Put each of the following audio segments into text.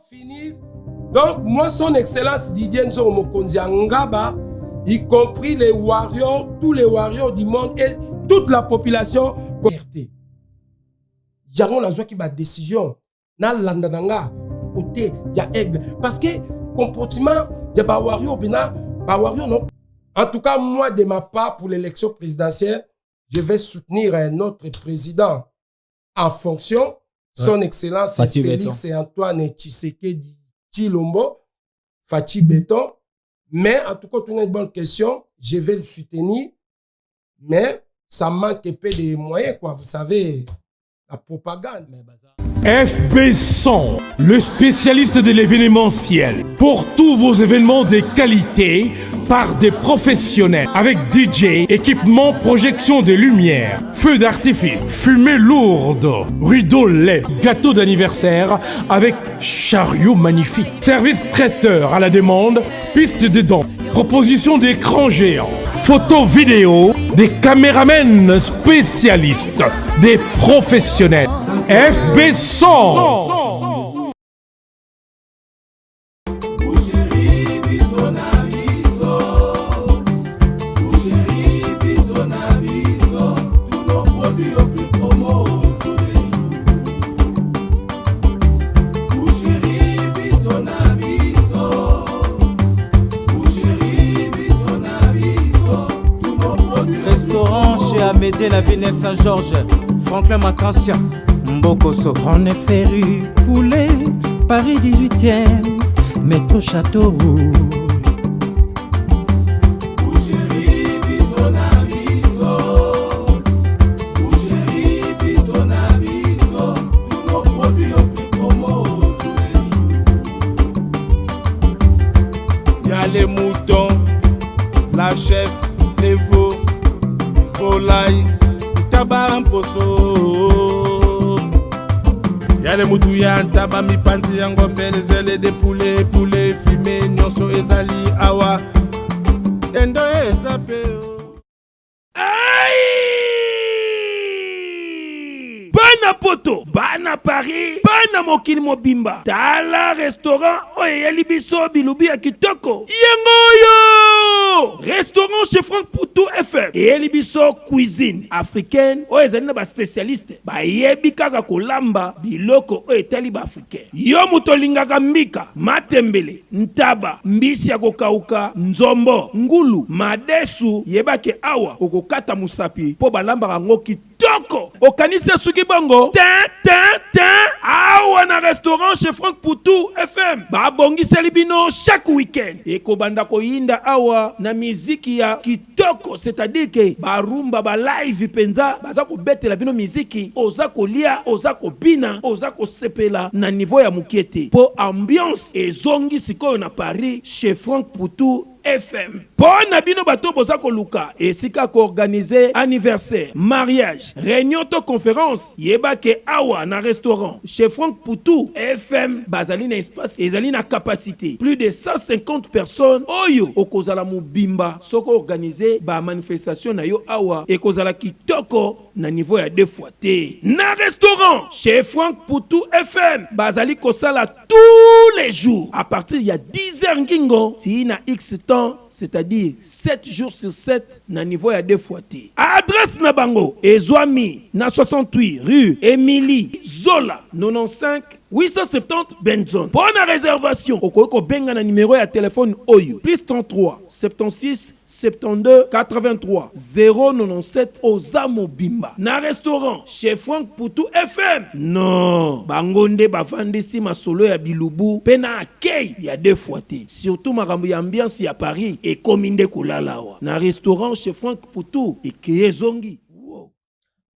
finir. Donc, moi, son excellence Didier Nzoro Mokonzi Ngaba, y compris les warriors, tous les warriors du monde et toute la population. Il y a une décision. Dans l'Andananga, côté, il y a aigle. Parce que, comportement, il y a des warriors, non. En tout cas, moi, de ma part, pour l'élection présidentielle, je vais soutenir notre président en fonction, son excellence Félix et Antoine Tshisekedi Tshilombo, Fachi Béton. Mais en tout cas, c'est une bonne question. Je vais le soutenir. Mais ça manque un peu de moyens, quoi. Vous savez, la propagande. FB100, le spécialiste de l'événementiel. Pour tous vos événements de qualité, par des professionnels. Avec DJ, équipement, projection de lumière, feux d'artifice, fumée lourde, rideau LED, gâteau d'anniversaire avec chariot magnifique. Service traiteur à la demande, piste de danse, proposition d'écran géant, photo vidéo, des caméramens spécialistes, des professionnels. FB100. Restaurant chez Amédée, la Villeneuve Saint-Georges, Franklin Macancia, Mbokoso. On est féru, poulet, Paris 18e, métro Châteauroux. Y'a les moutons, la chèvre, les veaux, volaille, tabac en poso. Y'a les moutons, y'a un tabac, mi panzi, y'a un gombel, zèle des poulets, poulets, fumés, nyonso, ezali, awa. Endo, ezapeo. Bana poto, bana Paris, bana mokili mobimba. Tala restaurant oye libiso bilubi ya kitoko. Yengoyo! Restaurant chez Franck Poutou FM. Et libiso cuisine africaine. Oye zani na ba spécialiste. Ba yebi kaka kolamba biloko oye tali ba africain. Yo mutolingaka mbika, matembele, ntaba, mbisi ya kokauka, nzombo, ngulu, madesu, yebake awa okokata musapi po balamba rango kitoko. Okanise suki bongo. Awa na restaurant chez Franck Poutou FM. Ba bongi selibino chaque week-end. Eko banda ko yinda awa na miziki ya kitoko, c'est-à-dire que ba rumba ba live penza baza ko betela bino miziki, oza ko lia, oza ko bina, oza ko sepela na niveau ya mukiete. Po ambiance ezongi sikoyo na Paris chez Franck Poutou FM. Pona bino bato boza koluka esika ko organiser anniversaire, mariage, réunion to conférence, yebake awa na restaurant chez Franck Poutou FM bazali na espace ezali na capacité plus de 150 personnes. Oyo okozala mubimba soko organiser ba manifestation na yo awa ekozala kitoko na niveau ya 2 fois te. Na restaurant chez Franck Poutou FM bazali kosala tous les jours à partir ya 10h ngingo ti na X temps, c'est-à-dire 7 jours sur 7 na niveau ya 2 fois te. Adresse na bango ezwami na 68 rue Émilie Zola 95 870 Benzone. Pour la réservation, okoko benga na numéro ya téléphone oyo plus 33 76 72 83 097 Ozamo Bimba. Na restaurant chez Franck Poutou FM. Non, bangonde bavandisi masolo ya bilubu pena akei ya 2 fois te. Surtout makambo ya ambiance ya Paris et kominde kulalawa. Na restaurant chez Franck Poutou et Kézongi. Wow.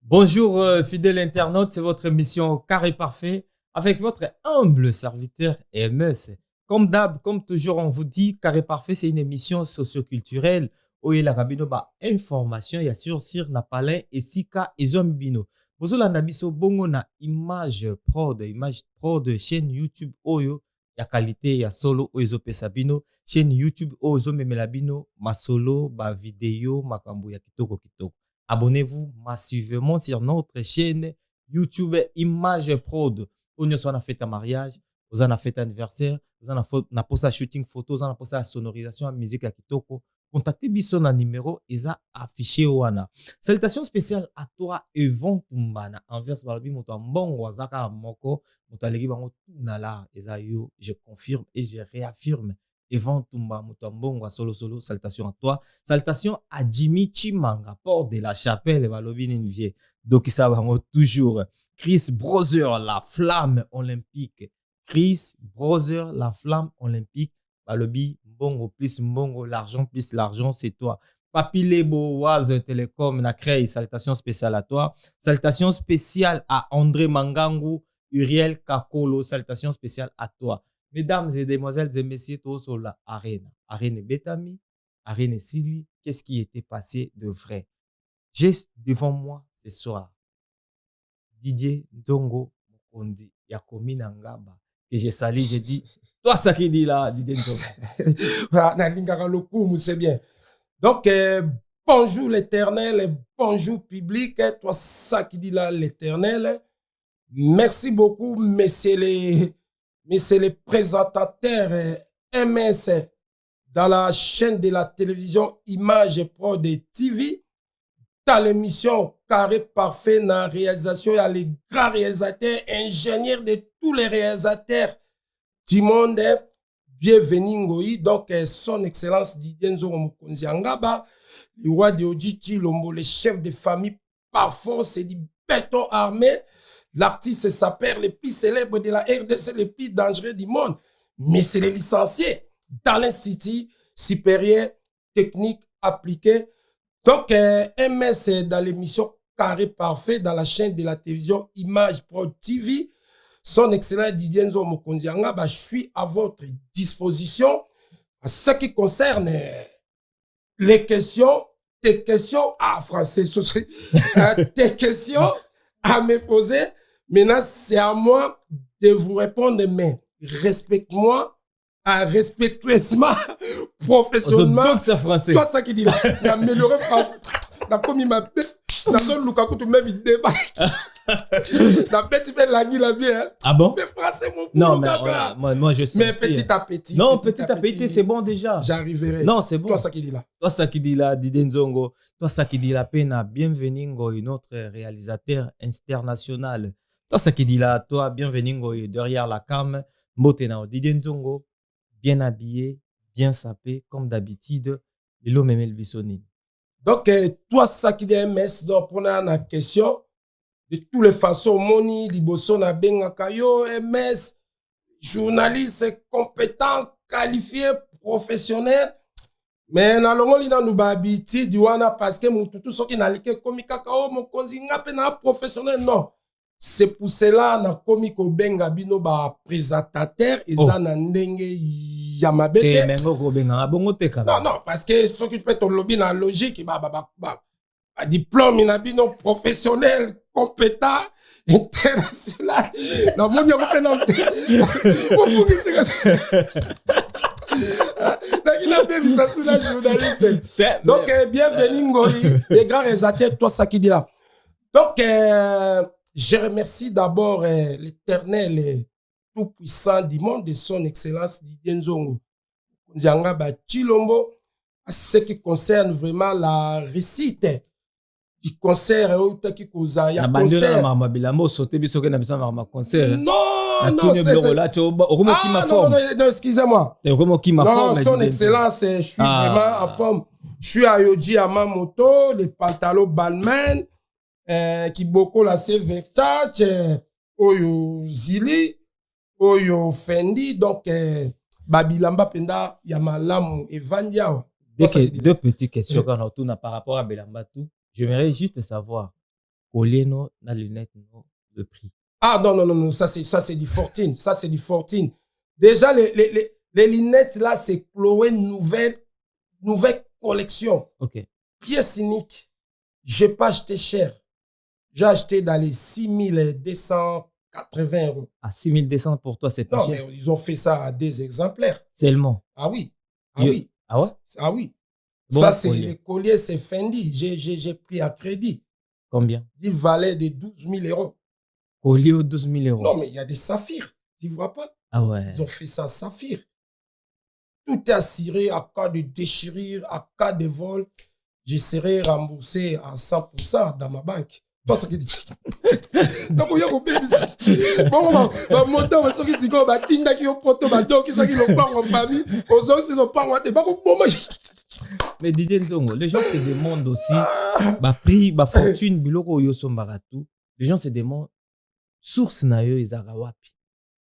Bonjour fidèles internautes, c'est votre émission Carré Parfait avec votre humble serviteur MS. Comme d'hab, comme toujours, on vous dit, Carré Parfait, c'est une émission socioculturelle où il y a rabino ba information, il y a sur na palais et sika et zombino. Vous avez la biso bongo na image prod chaîne YouTube oyo ya qualité ya solo oyo pesabino, chaîne YouTube oyo memelabino ma solo ba vidéo makambo ya kitoko kitoko. Abonnez-vous massivement sur notre chaîne YouTube Image Prod. On a fait un mariage, Vous en fête anniversaire, vous en avez posé shooting photo, vous en posé la sonorisation, la musique à Kitoko. Contactez Bisso na numéro eza affiché wana. Salutations spéciales à toi Yvon Tumbana envers Balobi moto mbongo wazaka moko moto aleki bango tunala eza yo, je confirme et je réaffirme Yvon Tumba moto mbongo solo solo. Salutations à toi. Salutations à Jimmy Chimanga port de la Chapelle Balobi Ninvie. Donc ça bango toujours Chris Brother la flamme olympique. Chris Brother la flamme olympique Balobi Mbongo plus Mbongo, l'argent plus l'argent, c'est toi. Papi Lebo, Waz Télécom, na créé, salutations spéciales à toi. Salutations spéciales à André Mangangu, Uriel Kakolo, salutations spéciales à toi. Mesdames et demoiselles et messieurs, tous sur la arène. Arène Betami, arène Sili, qu'est-ce qui était passé de vrai? J'ai devant moi ce soir Didier Nzongo Mokondi, Yakomi Nangaba, que j'ai sali, j'ai dit, toi ça qui dit là, Didier Nzongo. C'est bien. Donc, bonjour l'éternel, bonjour public, toi ça qui dit là l'éternel. Merci beaucoup, messieurs les présentateurs MS dans la chaîne de la télévision Image Pro de TV. Dans l'émission Carré Parfait, dans la réalisation, il y a les grands réalisateurs, ingénieurs de tous les réalisateurs du monde. Bienvenue Ngoyi. Donc, son excellence Didier Nzongo Mokonzi Ngaba, le roi de Oditi Lombo, le chef de famille par force et du béton armé, l'artiste sapeur le plus célèbre de la RDC, le plus dangereux du monde. Mais c'est le licencié dans l'Institut supérieur technique appliqué. Donc, MS dans l'émission Carré Parfait, dans la chaîne de la télévision Image Pro TV. Son excellent Didier Nzongo Mokonzi Ngaba, je suis à votre disposition en ce qui concerne les questions, tes questions français, tes questions à me poser. Maintenant, c'est à moi de vous répondre, mais respecte-moi, respectueusement, professionnellement. C'est français. Toi, ça qui dit là, d'améliorer français. Dans comme il m'appelle, dans le Lukaku, tout même il débat. La petite belle la nuit la vie, hein. Ah bon? Mais français, mon non, mais moi, je sais. Mais petit à petit. Non, petit à petit, c'est bon déjà. J'arriverai. Non, c'est bon. Toi, ça qui dit là. Toi, ça qui dit là, Didier Nzongo. Toi, ça qui dit la peine. Bienvenue, Ngoy, notre réalisateur international. Toi, ça qui dit là, toi, bienvenue, Ngoy, derrière la cam. Motena, Didier Nzongo, bien habillé, bien sapé, comme d'habitude. Lilo Memel Bissoni. Donc, toi, ça qui dit MS, donc, pour la question. De toutes les façons, Moni, Liboso, na benga kayo, MS, journaliste compétent, qualifié, professionnel. Mais na longo li na nuba habiti diwana parce que mututu soki na like komi kakao mokonzi ngape na professionnel non. C'est pour cela na komi ko benga bino ba présentateur eza na ndenge ya mabete. Mengo ko benga bongo te kana. Non, parce que soki tu peux to lobby na logique ba diplôme na bino professionnel compétent international na monde ya mopena donc bienvenue Ngoyi les grands réalisateurs toi ça qui dit là. Donc je remercie d'abord l'éternel et tout puissant du monde de son excellence Didier Nzongo Ngaba Chilombo à ce qui concerne vraiment la réussite du concert qui causa ya concert non excusez-moi non son excellence je suis vraiment en forme je suis à Yoji Yamamoto les pantalons Balmain qui beaucoup la Versace Oyo Zili Oyo Fendi donc Babilamba Penda Yamalamu et Vandia. Deux petites questions quand on tourne par rapport à Belamba tout. J'aimerais juste savoir, Olieno, la lunette, non, le prix. Ah non, ça c'est du fortune. Ça c'est du fortune. Déjà, les lunettes là, c'est Chloé nouvelle collection. Ok. Pièce unique. J'ai pas acheté cher. J'ai acheté dans les 6280 €. À 6200 pour toi, c'est pas non, cher. Non, mais ils ont fait ça à des exemplaires. Seulement. Ah oui. Ah ouais? Ah oui. Bon, ça, c'est les colliers, c'est Fendi. J'ai pris à crédit. Combien? Il valait de 12 000 €. Collier aux 12 000 €. Non, mais il y a des saphirs. Tu vois pas? Ah ouais. Ils ont fait ça à Saphir. Tout est assuré à cas de déchirure, à cas de vol. Je serai remboursé à 100% dans ma banque. Toi, ça qui dit. Donc, il y a un bébé. Bon, mon temps, c'est ce qui s'y va. Tinda qui est au poteau, qui s'y va en famille. Aux autres, c'est le pas en Mais Didier Nzongo, les gens se demandent aussi, prix, fortune, biloko yoso mbaratou. Les gens se demandent, source na yo ezara wapi.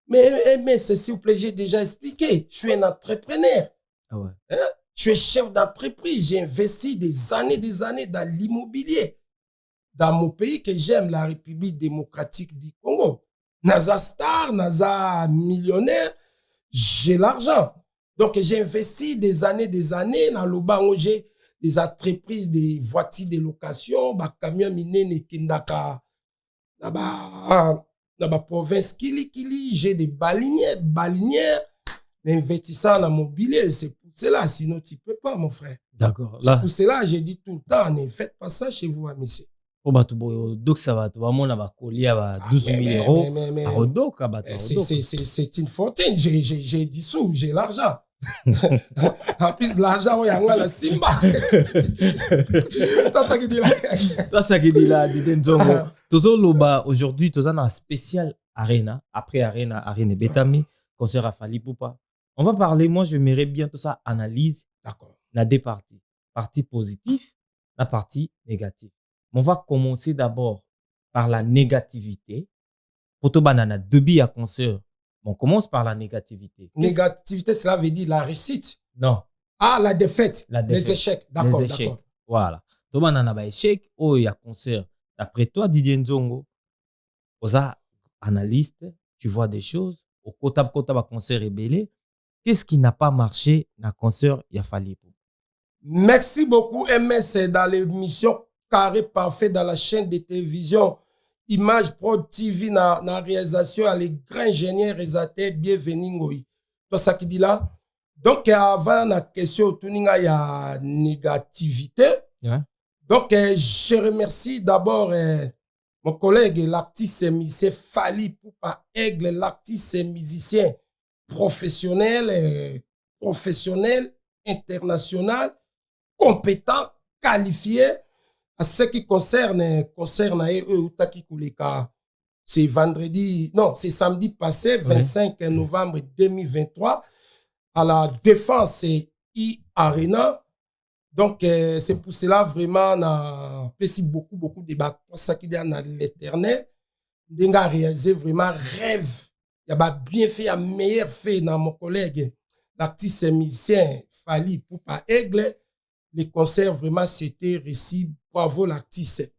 Mais s'il vous plaît, j'ai déjà expliqué. Je suis un entrepreneur. Ah ouais. Hein? Je suis chef d'entreprise. J'ai investi des années dans l'immobilier. Dans mon pays que j'aime, la République démocratique du Congo. Naza star, naza millionnaire, j'ai l'argent. Donc, j'ai investi des années dans le bas où j'ai des entreprises, des voitures de location, des camions minés, kindaka, dans la province Kili, j'ai des balinières, investissant dans l'immobilier. C'est pour cela, sinon tu peux pas, mon frère. D'accord. C'est pour cela, j'ai dit tout le temps, ne faites pas ça chez vous, monsieur. Donc ça va, tu vas mon colis à 12 000 €. C'est une fortune. J'ai des sous, j'ai l'argent. En plus, l'argent, il y a la Simba. Toi, ça qui dit là. Didier Nzongo. Aujourd'hui, tu as un spécial Arena. Après Arena Betami, concert à Fally Ipupa. On va parler, moi, j'aimerais bien tout ça, analyse. D'accord. La deux parties. Partie positive, la partie négative. On va commencer d'abord par la négativité. Pour tout banana, deux billes à concert. On commence par la négativité. Négativité, cela veut dire la réussite. Non. Ah, la défaite. Les échecs. D'accord, d'accord. Voilà. Tout banana ba échec, il y a concert. D'après toi, Didier Nzongo, aux analystes, tu vois des choses. Au kota ba concert rebelle. Qu'est-ce qui n'a pas marché dans le concert il a fallu? Merci beaucoup, MS, dans l'émission Carré Parfait dans la chaîne de télévision Image Pro TV na réalisation à les grands ingénieurs réalisateurs bienvenue. Toi ça qui dit là. Donc avant la question il y a négativité. Yeah. Donc je remercie d'abord mon collègue l'artiste musicien Fally Ipupa Aigle, l'artiste musicien professionnel international, compétent, qualifié. À ce qui concerne c'est c'est samedi passé, 25 novembre 2023, à la Défense Arena. Donc, c'est pour cela vraiment, on a beaucoup de débats. Pour ça qu'il y a dans l'éternel, on a réalisé vraiment rêve. Il y a bien fait, un meilleur fait dans mon collègue, l'artiste musicien Fally Ipupa Aigle. Les concerts, vraiment, c'était réussi. Bravo l'artiste.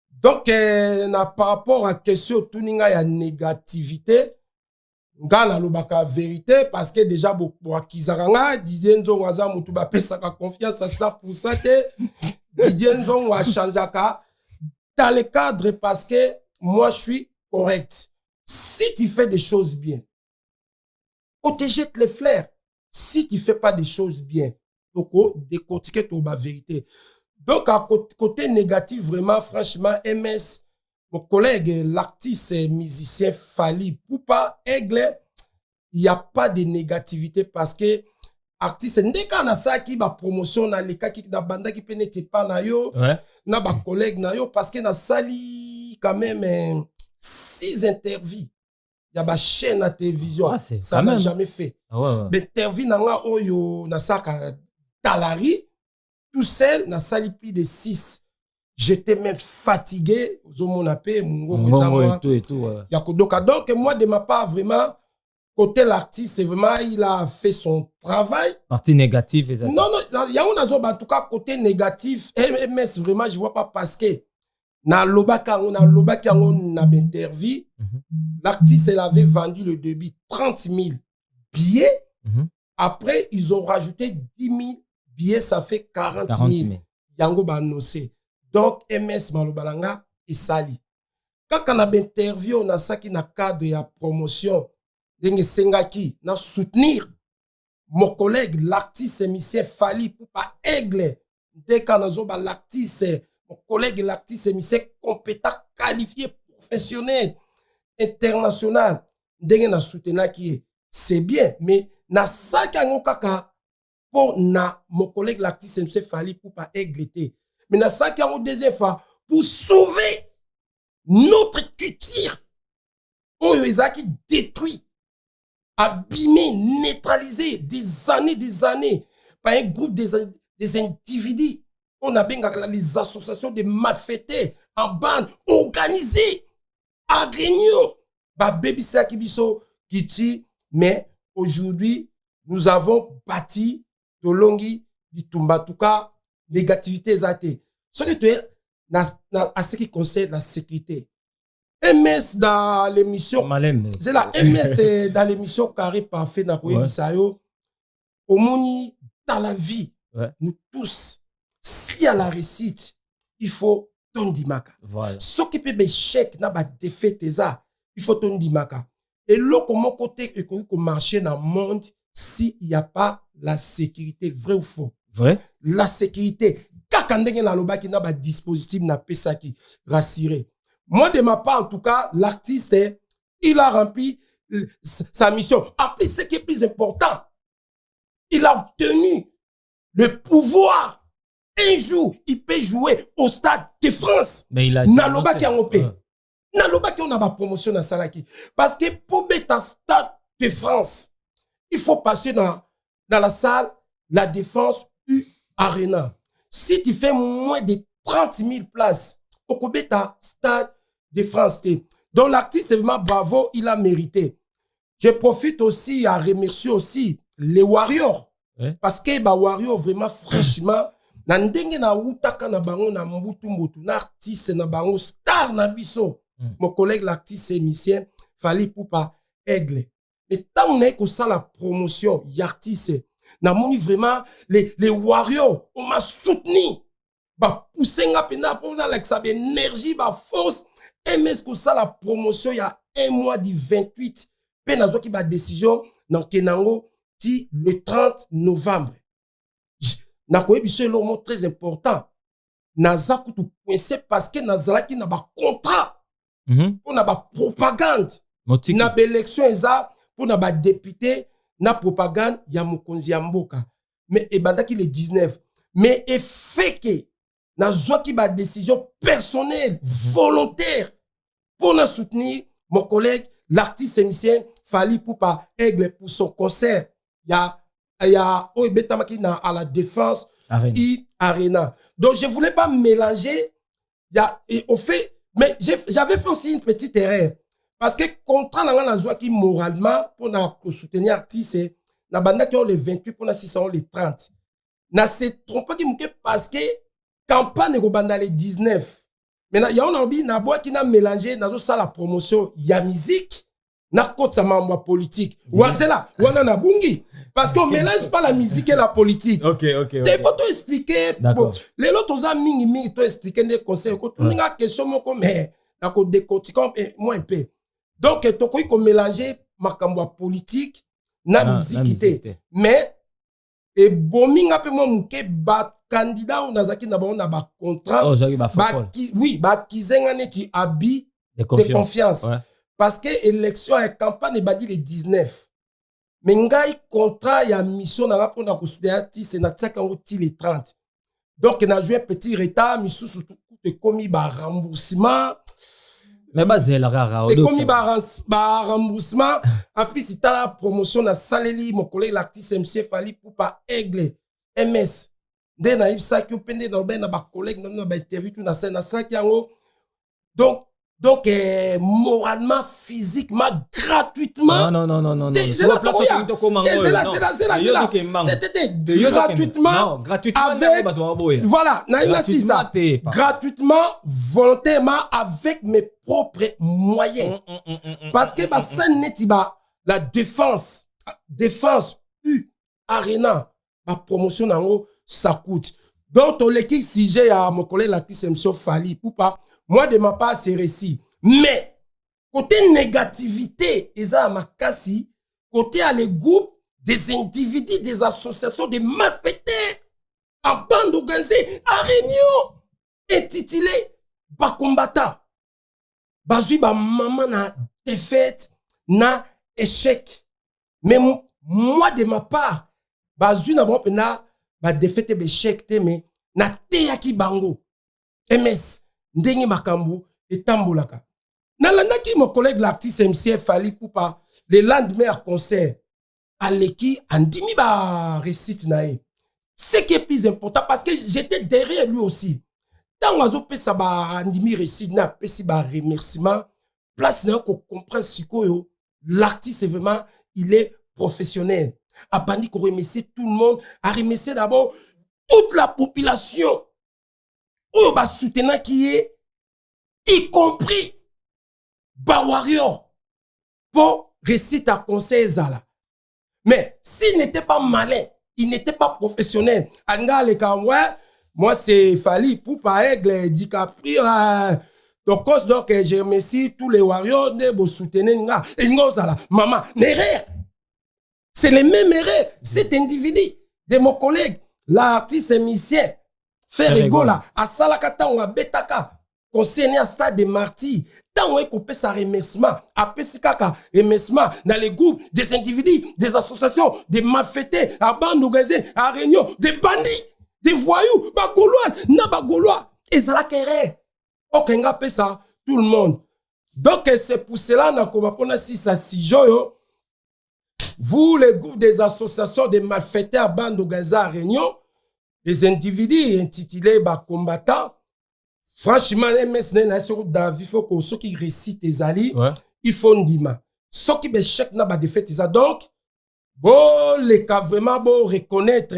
Donc, par rapport à la question, il y a une négativité. Ngana lobaka vérité parce que déjà beaucoup akizaranga Didier Nzongo aza mutu ba pesaka confiance à 100% que Didier Nzongo a changé dans le cadre parce que moi je suis correct. Si tu fais des choses bien, on te jette les fleurs. Si tu fais pas des choses bien, donc décortiquer ton vérité. Donc à côté négatif vraiment franchement MS mon collègue, l'artiste musicien Fally Ipupa Aigle, il n'y a pas de négativité parce que l'artiste, dès qu'on a ça qui va promotion dans les cas qui na banda qui pénètre pas na yo, na ba collègue na yo parce que na sali quand même 6 interviews. Il y a ba chaîne à télévision, ça n'a jamais fait. Interview na nga oyo na saka talari tout seul na sali plus de 6. J'étais même fatigué. Donc, moi, de ma part, vraiment, côté l'artiste, c'est vraiment, il a fait son travail. Partie négative, exactement. Non, il y a en tout cas, côté négatif, MS, vraiment, je vois pas parce que, na lobaka, on a interview, l'artiste, elle avait vendu le débit 30 000 billets. Après, ils ont rajouté 10 000 billets, ça fait 40 000. Yango Banosé. Donc, MS Malobalanga et Sali. Quand on a interview, on a ça qui n'a cadre et promotion, d'enge Sengaki, na soutenir mon collègue, l'artiste musicien Fally Ipupa Aigle. Dès qu'on a l'artiste, mon collègue, l'artiste musicien compétent, qualifié, professionnel, international. ndenge na soutenir qui c'est bien mais na saki yango kaka pour na mon collègue l'artiste MC Fally pour pas égléter mais na saki yango deuxième fois pour sauver notre culture oyo ezaki détruit abîmé neutralisé des années par un groupe des individus on a bien les associations de malfaiteurs en bande organisées à réunion ba baby saki biso kiti mais aujourd'hui nous avons bâti Tolongi Bitumbatuka négativité zate ce que tu es à ce qui concerne la sécurité MS dans l'émission c'est la MS dans l'émission Carré Parfait na koyebi sayo omoni dans la vie nous tous si à la réussite il faut tondimaka voilà ce qui peut échec na ba défaite ça il faut tondimaka et là comment côté économique marcher dans le monde si il y a pas la sécurité vrai ou faux vrai la sécurité kaka ndenge na loba ki na ba dispositif na pesa ki rassurer moi de ma part en tout cas l'artiste il a rempli sa mission en plus ce qui est plus important il a obtenu le pouvoir un jour il peut jouer au Stade de France mais il a na loba ki en paix na loba ki on a ba promotion na salaki parce que pour mettre un Stade de France il faut passer dans la salle la Défense U Arena. Si tu fais moins de 30 000 places au Kobeta Stade de France, donc l'artiste c'est vraiment bravo, il a mérité. Je profite aussi à remercier aussi les Warriors parce que les Warriors vraiment franchement na ndenge na utaka na bango na mbutu na artiste na bango star na biso. Mon collègue l'artiste émissien Fally Poupa Aigle. Mais tant on est que ça la promotion l'artiste na moni vraiment les Warriors on m'a soutenu ba pousser nga pena pour na avec sa énergie ba force et mais que ça la promotion il y a un mois du 28 pe na zo ki ba décision na kenango ti le 30 novembre na koyebi so le mot très important na za kutu coincé parce que na zalaki na ba contrat pour na ba propagande na ba élection eza pour na ba député na propagande ya mokonzi ya mboka mais ebandaki le 19 mais et fait que na zwaki ba décision personnelle volontaire pour na soutenir mon collègue l'artiste émissien Fally Poupa Aigle pour son concert ya obetamaki na à la Défense Arena donc je voulais pas mélanger et au fait mais j'avais fait aussi une petite erreur parce que contrat na zwaki moralement pour na soutenir artiste na bandaki le 28 pour na 600 le 30 na se trompe ki muke parce que campagne ko banda le 19 mais na ya on obi na boa ki na mélanger na zo ça la promotion ya musique na kota mambo politique wazela wana na bungi parce qu'on mélange pas la musique et la politique. OK. Il faut tout expliquer. Bon, les autres ont mingi tout expliquer des conseils ko tu nga question moko mais na ko décortiquer moins un peu. Donc, tu peux mélanger makambo politique na musique. Mais, et bominga pe mo muke ba candidat ou nazaki na ba contrat. Oui, ba kizenga neti abi de confiance. Ouais. Parce que élection et campagne badi le 19. Mais ngai contrat ya mission na pour na soutenir artiste na tsaka ngo ti le 30. Donc, na joué petit retard, misusu tout commis ba remboursement. Mais c'est rare. Et comme il va remboursement, après si t'as la promotion na saleli mon collègue l'artiste MC Fally Poupa Aigle MS. Dès na ibsa ki opende na ben na ba collègue na ba interview tout na scène na ça qui en donc moralement physiquement gratuitement non c'est là gratuitement avec voilà gratuitement volontairement avec mes propres moyens parce que ma scène n'est pas la défense U Arena ma promotion nango ça coûte donc l'équipe si j'ai à mon collègue l'artiste MC Fally Poupa moi, de ma part, c'est récit. Mais, côté négativité, eza makasi, côté à les groupes des individus, des associations, des malfaiteurs, en bande organisée, en réunion, intitulé Ba combattant. Bazui ba maman na défaite, na échec. Mais moi, de ma part, bazui na bon pena, ba défaite échec te, mais na teyaki bango. MS, ndenge makambu, et tambolaka. Nalandaki mon collègue l'artiste MC Fally Poupa, le lendemain à concert, aleki, andimi ba récite nae. Ce qui est plus important, parce que j'étais derrière lui aussi. Tant oiseau pe sa ba andimi récite na, pe si ba remerciement, place na qu'on comprend si yo, l'artiste vraiment, il est professionnel. A bandi qu'on remercie tout le monde, a remercier d'abord toute la population. Ou ba soutenant qui est, y compris ba warrior, pour réciter à conseil zala. Mais s'il n'était pas malin, il n'était pas professionnel. Anga le ouais, moi c'est Fally Poupa Aigle, DiCaprio, donc je remercie tous les warriors de vous soutenir nga. Et ngozala, maman, n'erreur. C'est les mêmes erreurs. Cet individu de mon collègue, l'artiste musicien, Ferregola, à Salakata ou à Betaka, concerné à stade de martyrs, tant qu'on peut sa remerciement, à Pessikaka, remerciement dans les groupes des individus, des associations, des malfaités, à Bandougaze, à Réunion, des bandits, des voyous, Bagoulois, Nabagoulois, et Zalakere. Okenga peut ça, tout le monde. Donc, c'est pour cela qu'on va prendre 6 à 6 jours. Vous, les groupes des associations des malfaiteurs à Bandougaze, à Réunion, les individus intitulés combattants, franchement, MS n'est dans la vie, il faut que ceux qui récitent les alliés, ils font dima. Ceux qui échec n'a pas défaite, donc, bon, les cas vraiment bon reconnaître,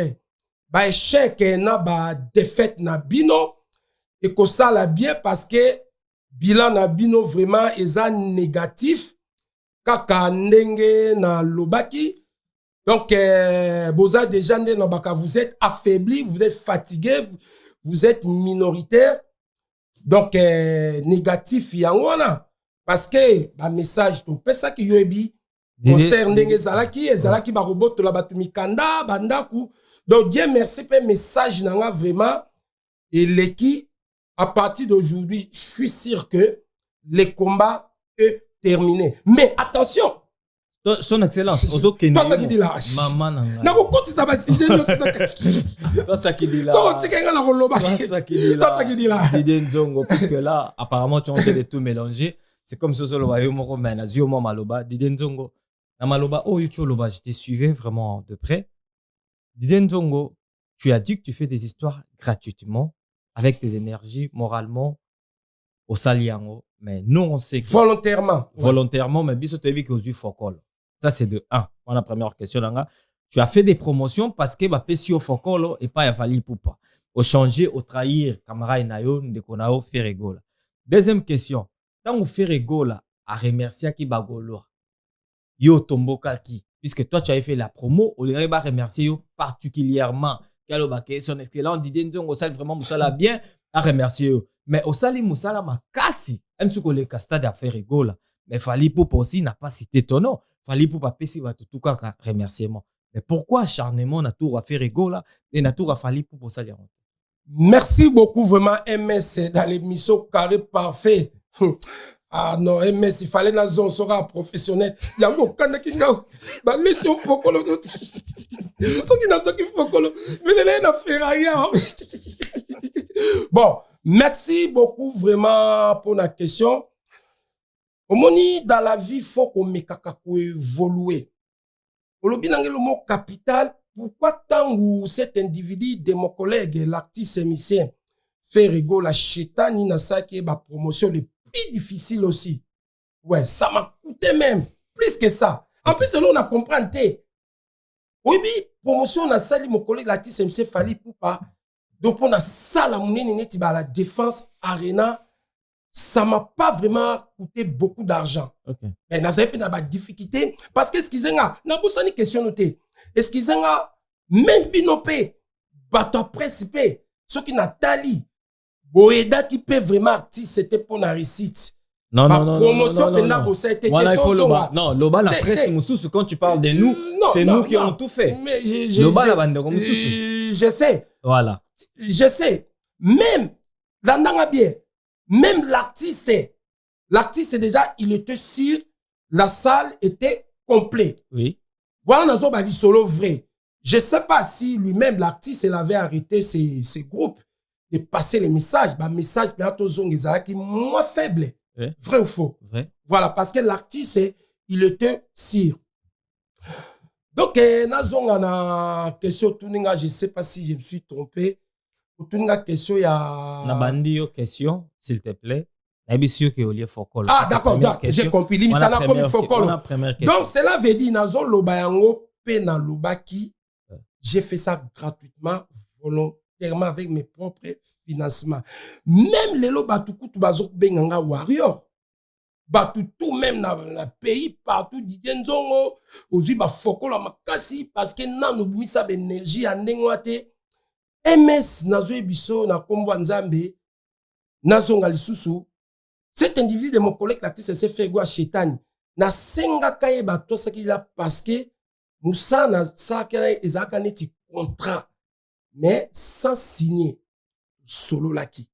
bah échec n'a pas défaite n'a bino, et que ça l'a bien parce que bilan n'a bino vraiment est négatif, kaka ndenge na lobaki. Donc, boza déjà vous êtes affaibli, vous êtes fatigué, vous êtes minoritaire. Donc, négatif, yangwana. Parce que, ba message, to pesa ki yoebi, concerne ndenge zalaki, zalaki ba robot la batumikanda, bandaku. Donc, Dieu merci, pe message nanga vraiment, et l'équipe, à partir d'aujourd'hui, je suis sûr que le combat est terminé. Mais attention! Son Excellence, toi ça qui dit là. Maman nanga. Na ko koti ça va si Toi ça qui dit là. Toi ça qui dit là. Didier Nzongo, parce que là, apparemment tu es en train de tout mélanger. C'est comme ce solo bayo moko mena zio mo maloba. Didier Nzongo, na maloba oh yucho loba, je t'ai suivi vraiment de près. Didier Nzongo, tu as dit que tu fais des histoires gratuitement avec tes énergies moralement au Saliango, mais nous on sait que volontairement, mais biso tebi que aux fokol. Ça, c'est de 1. On a la première question. Tu as fait des promotions parce que Pesio Fokolo et pas Fally Poupa. Au changer, au trahir, Kamara et Nayo, de Konao, Ferregola. Deuxième question. Quand on fait Ferregola, à remercier qui Bagoloa, Yo Tomboka qui, puisque toi, tu avais fait la promo, on les va remercier yo particulièrement. Kalo Baké, son excellent, Didier Nzongo, ça vraiment Moussala bien, à remercier yo. Mais au Sali Moussala Makasi, même si on les castade à Ferregola. Mais Fally Poupa aussi n'a pas cité ton nom. Fally Poupa pesi va tout cas remerciement. Mais pourquoi acharnement na tour à Ferregola et na tour à Fally Poupa ça les. Merci beaucoup vraiment MS dans l'émission Carré Parfait. Ah non, MS il fallait na zone sera professionnel. Yango kana kinga. Ba mission fokolo. Ce qui n'a pas qui fokolo. Mais là na Ferrari. Bon, merci beaucoup vraiment pour la question. Omoni, dans la vie, il faut qu'on évolue. Olobi nange le mot capital, pourquoi tant que cet individu de mon collègue, l'artiste musicien, fait rigoler la chétani na sa qui est ma promotion le plus difficile aussi. Ouais, ça m'a coûté même, plus que ça. En plus, on a compris. Oui, promotion na sali mon collègue, l'artiste musicien Fally Poupa. Donc, on a ça, la défense arena. Ça m'a pas vraiment coûté beaucoup d'argent. Okay. Mais n'a pas de difficulté parce que ce qu'ils ont, n'a pas une question notée. Est-ce qu'ils ont même binopé, bateau principé, ce qui n'a tali, Boeda qui peut vraiment artiste, c'était pour la réussite. Non. Promotion non, Loba la presse moussous quand tu parles de nous, c'est nous qui avons tout fait. Loba la bande moussous. Je sais. Voilà. Je sais. Même l'andanga bien. Même l'artiste déjà, il était sûr, la salle était complet. Oui. Voilà, nazo ba solo vrai. Je sais pas si lui-même, l'artiste, il avait arrêté ses groupes de passer les messages. Bah, message, qui moins faible. Oui. Vrai ou faux? Vrai. Voilà, parce que l'artiste, il était sûr. Donc, nazonga na question tuninga, je sais pas si je me suis trompé. Tuninga question ya. Na bandi yo question, s'il te plaît. Sûr que Olivier Fokolo. Ah, d'accord, j'ai compris. Limisana comme Fokolo. Donc, cela veut dire, nazo loba yango pe na lobaki. J'ai fait ça gratuitement, volontairement, avec mes propres financements. Même les lots batukutu bazok benganga warrior. Batutu même dans le pays, partout, Didier Nzongo, aussi ba Fokolo makasi, parce que nan oubli sa énergie en nengoate. MS nazo ebiso na kombo nzambe, nazo ngalisusu. Cet individu de mon collègue l'artiste s'est fait go chetani. Na senga kaye ba to saki la parce que Moussa na sa kene ezaka neti contrat mais sans signer solo laki.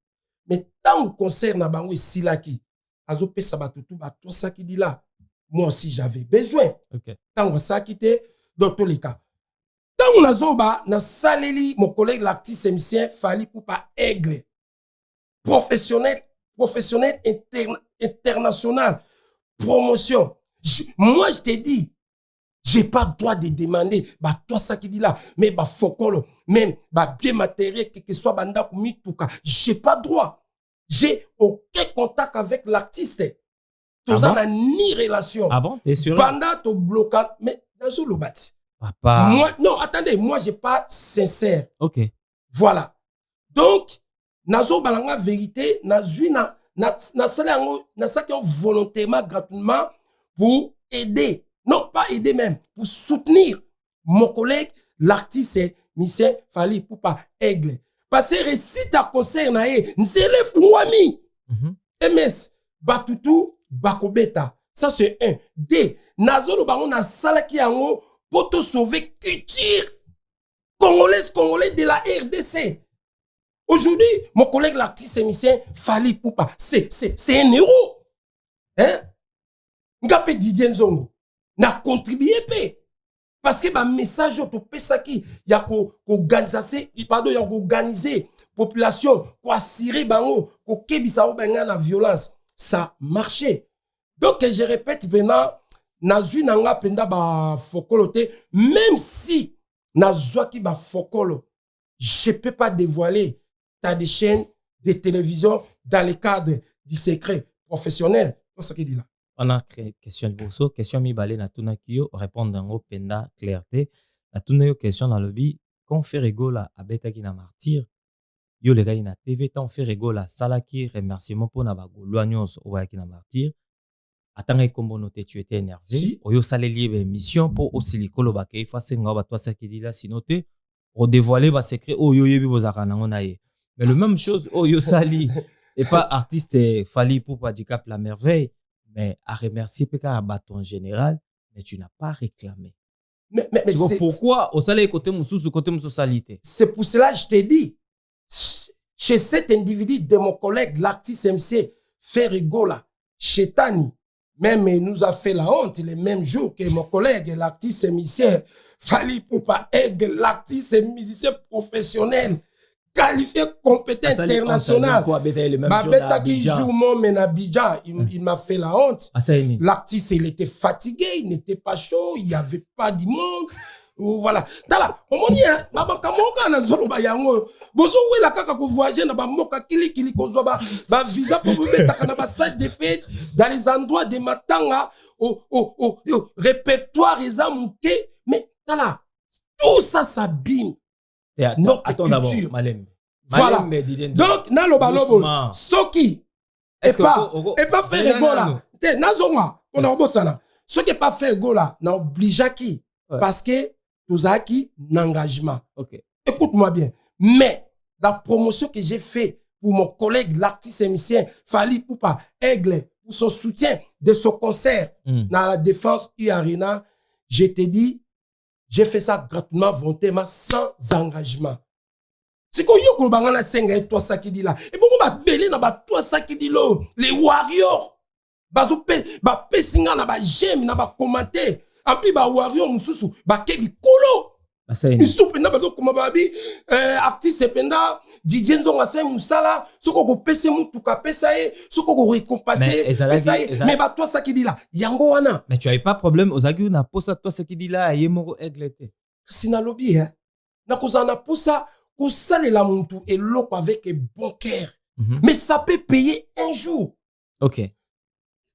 Mais tant le concert na bango silaki azo pesa batutu ba to saki di là. Moi aussi j'avais besoin. OK. Tant ça quitté dans tous les cas. Tant nazo ba na saleli mon collègue l'artiste musicien Fally Ipupa Aigle. Professionnel international, promotion. Moi, je t'ai dit, j'ai pas le droit de demander, bah, toi, ça qui dit là, mais bah, Fokolo, même, bah, bien matériel, que soit banda kumituka, j'ai pas le droit. J'ai aucun contact avec l'artiste. Tout ça n'a ni relation. Ah bon, t'es sûr? Banda, to blocage, mais, dans le bâti. Papa. Moi, non, attendez, moi, j'ai pas sincère. OK. Voilà. Donc, nazo balanga vérité, nazui na volontairement, gratuitement, pour aider. Non, pas aider même, pour soutenir mon collègue, l'artiste, Michel Fally Ipupa Aigle. Parce que récite à concert na ye, nzele fungwami. MS, batutu, bakobeta. Ça c'est un. D, nazo lo bango na salaki yango, pour te sauver culture congolais de la RDC. Aujourd'hui, mon collègue l'artiste émissien Fally Ipupa, c'est un héros. Hein? Ngapé Didier Nzongo n'a contribué parce que ba message au pesaki ya ko organiser pardon ya ko organiser population ko assurer bango ko kebisa o benga na violence ça marchait. Donc je répète maintenant nazui nanga penda ba Fokolo te même si nazwa ki ba Fokolo je peux pas dévoiler t'as des chaînes de télévision dans le cadre du secret professionnel. C'est ce qu'il dit là. On a créé question de Bosso, question mi balé na tuna kio répondre en penda clarté. Na tuna yo question dans le bi quand fait rigola à beta ki na martyr. Yo les gars na TV tant fait rigola salaki remerciement pour na bagolo nyonso o ki na martyr. Atanga kombo noté tu étais énervé. Si. O yo saleli be mission pour aussi likolo ba ke fa senga ba toi ça qui dit là sinoté pour dévoiler ba secret o yo yebi bozaka nango na ye. Mais le même chose, oh yo sali, et pas artiste Fally Ipupa Dicap la merveille, mais à remercier PK à bâton en général, mais tu n'as pas réclamé. Mais pourquoi au salaire côté moussou côté moussou salité? C'est pour cela que je t'ai dit, chez cet individu de mon collègue, l'artiste MC Ferrigola, Chetani, même il nous a fait la honte les mêmes jours que mon collègue, l'artiste musicien Fally Ipupa Aigle, l'artiste musicien professionnel, qualifié compétent international. Babeta qui joue mon menabidjan, il m'a fait la honte. L'artiste, il était fatigué, il n'était pas chaud, il n'y avait pas de monde. Voilà. Tala, on m'a dit, baba kamoka na zolo ba yango. Bozo we la kaka ko voyager na ba moka kili ko zo ba visa pour mettre na ba salle de fête dans les endroits de matanga au répertoire examuke. Mais tala, tout ça s'abîme. Attends d'abord, Malem. Voilà. Donc, naloba lobo, soki, et pas faire gola. Nazonga, on a obosana. Ce qui est pas faire gola, na obligeaki. Parce que, tozaki, n'engagement. Okay. Écoute-moi bien. Mais, la promotion que j'ai fait pour mon collègue, l'artiste émissien, Fally Ipupa Aigle, pour son soutien de son concert, dans la Défense U-Arena, je t'ai dit, j'ai fait ça gratuitement, volontairement, sans engagement. C'est qu'on y a bangana senga et toi ça qui dit là. Et bon, bah, belé na ba toi ça qui dit là. Les warriors. Bazo pe, ba pe singa na ba j'aime, na ba commenter. En plus, ba warrior mususu, ba ke likolo. Isto penda ba kuma babi artiste penda Didier Nzonga se musala, soko ko pese mutu ka pesa e, soko ko récompenser pesa e. Mais ba toi ça qui dit là, yango wana. Mais tu avais pas problème aux agu na posa toi ce qui dit là, yemoro aiglete. Sina lobby hein. Na kozana posa ko salela mutu et loko avec un bon cœur. Mais ça peut payer un jour. OK.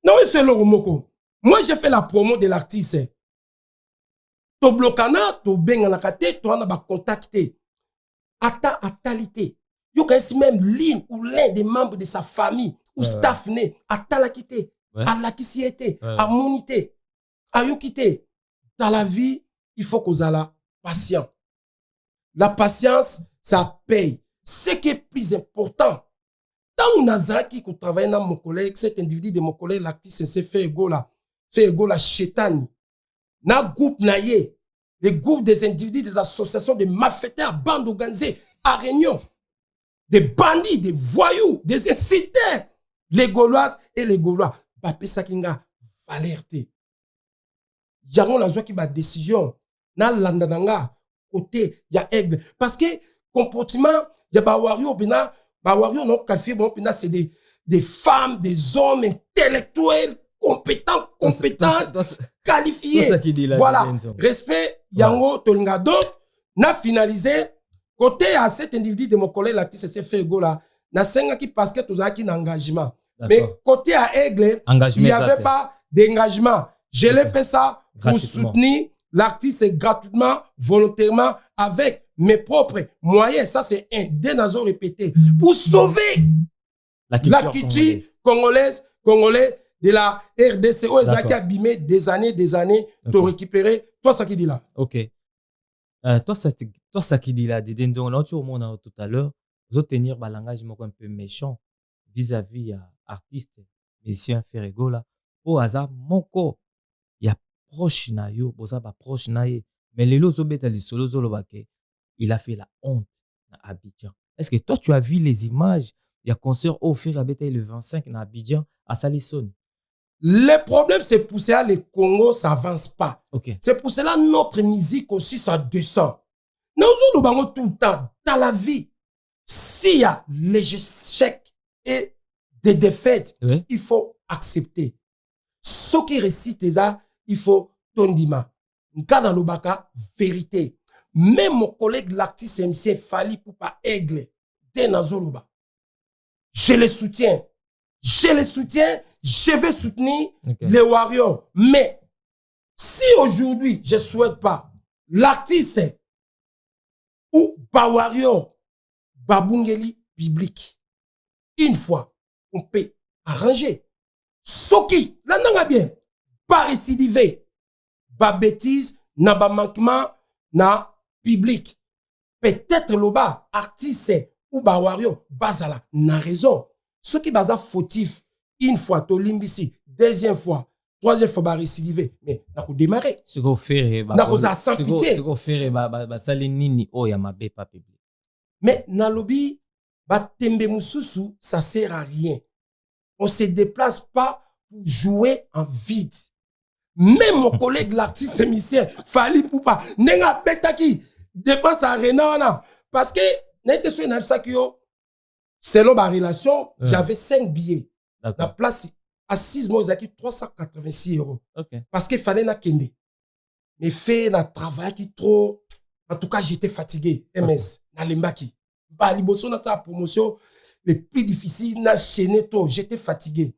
Non, c'est le moko. Moi j'ai fait la promo de l'artiste. To blokana, to bengana kate, to ana ba contacter. Ata atalité. Yo ka même l'une ou l'un des membres de sa famille ou staff né, ata la quitter, à la kisiete, à monité, à yo quitter. Dans la vie, il faut qu'on la patient. La patience, ça paye. Ce qui est plus important, tant on a zaki qu'on travaille dans mon collègue, cet individu de mon collègue, l'artiste s'est fait ego la chétani. Na groupe naye, les groupes des individus, des associations de malfaiteurs, bandes organisées, à Réunion, des bandits, des voyous, des inciteurs, les Gauloises et les Gaulois. Bapé Sakinga, Valerte. Yangon la qui ba décision, na landananga, côté, ya aigle. Parce que, comportement, ya ba wario, ba wario non qualifié, bon, c'est des femmes, des hommes intellectuels, compétents, qualifiés. Voilà. Respect, yango, tolinga. Donc, na finalisé, côté à cet individu de mon collègue, l'artiste s'est fait ego là, na senga qui parce que tout ça qui n'engagement. Mais côté à Aigle, il n'y avait pas d'engagement. Je l'ai fait ça pour soutenir l'artiste gratuitement, volontairement, avec mes propres moyens. Ça, c'est un dénazo répété. Pour sauver la culture congolaise, de la RDC, qui a abîmé des années, de récupérer. Toi, ça qui dit là. OK. Toi, ça qui dit là, on a tout à l'heure, vous tenir un langage un peu méchant vis-à-vis à artistes, musiciens, Ferrego là. Au hasard, mon corps, il y a proche na yo, boza ba proche na ye. Mais les lozo beta li solo zolo bake, il a fait la honte à Abidjan. Est-ce que toi, tu as vu les images? Il y a concert au Ferrabeta le 25 à Abidjan, à Salissone. Le problème, c'est pour cela le Congo, ça avance pas. Okay. C'est pour cela notre musique aussi, ça descend. Nous avons tout le temps, dans la vie, s'il y a les échecs et des défaites, il faut accepter. Ce qui récite là, il faut tondima. Nkana lobaka, vérité. Même mon collègue l'artiste MC Fali pour pas aigle, denazoloba. Je les soutiens. Je vais soutenir les Warriors. Mais si aujourd'hui, je ne souhaite pas l'artiste ou ba Warrior, Babungeli public, une fois, on peut arranger. Soki, là, n'a bien, pas récidiver, ba bêtise, na ba manquement, na public. Peut-être le bas, artiste ou ba Warrior, bazala, n'a raison. Ce qui baza fautif, une fois, to limbisi, deuxième fois, troisième fois, bah récidiver. Mais, n'a qu'au démarrer. Ce qu'on fait, n'a qu'au sans pitié. Ce qu'on fait, bah, ça les nini, oh, y'a ma bé, pas public. Mais, na lobby, bah, tembe mususu, ça sert à rien. On se déplace pas pour jouer en vide. Même mon collègue, l'artiste musicien, Fali Poupa, n'enga petaki, défense à Renan, parce que, n'était sur une yo, selon ma relation, j'avais 5 billets. La place assise, moi, j'ai 386 €. Parce qu'il fallait na kende. Mais fait, na travail qui trop. En tout cas, j'étais fatigué. MS, na lembaki. Bah, liboso na sa promotion, les plus difficiles, na chaîné trop. J'étais fatigué.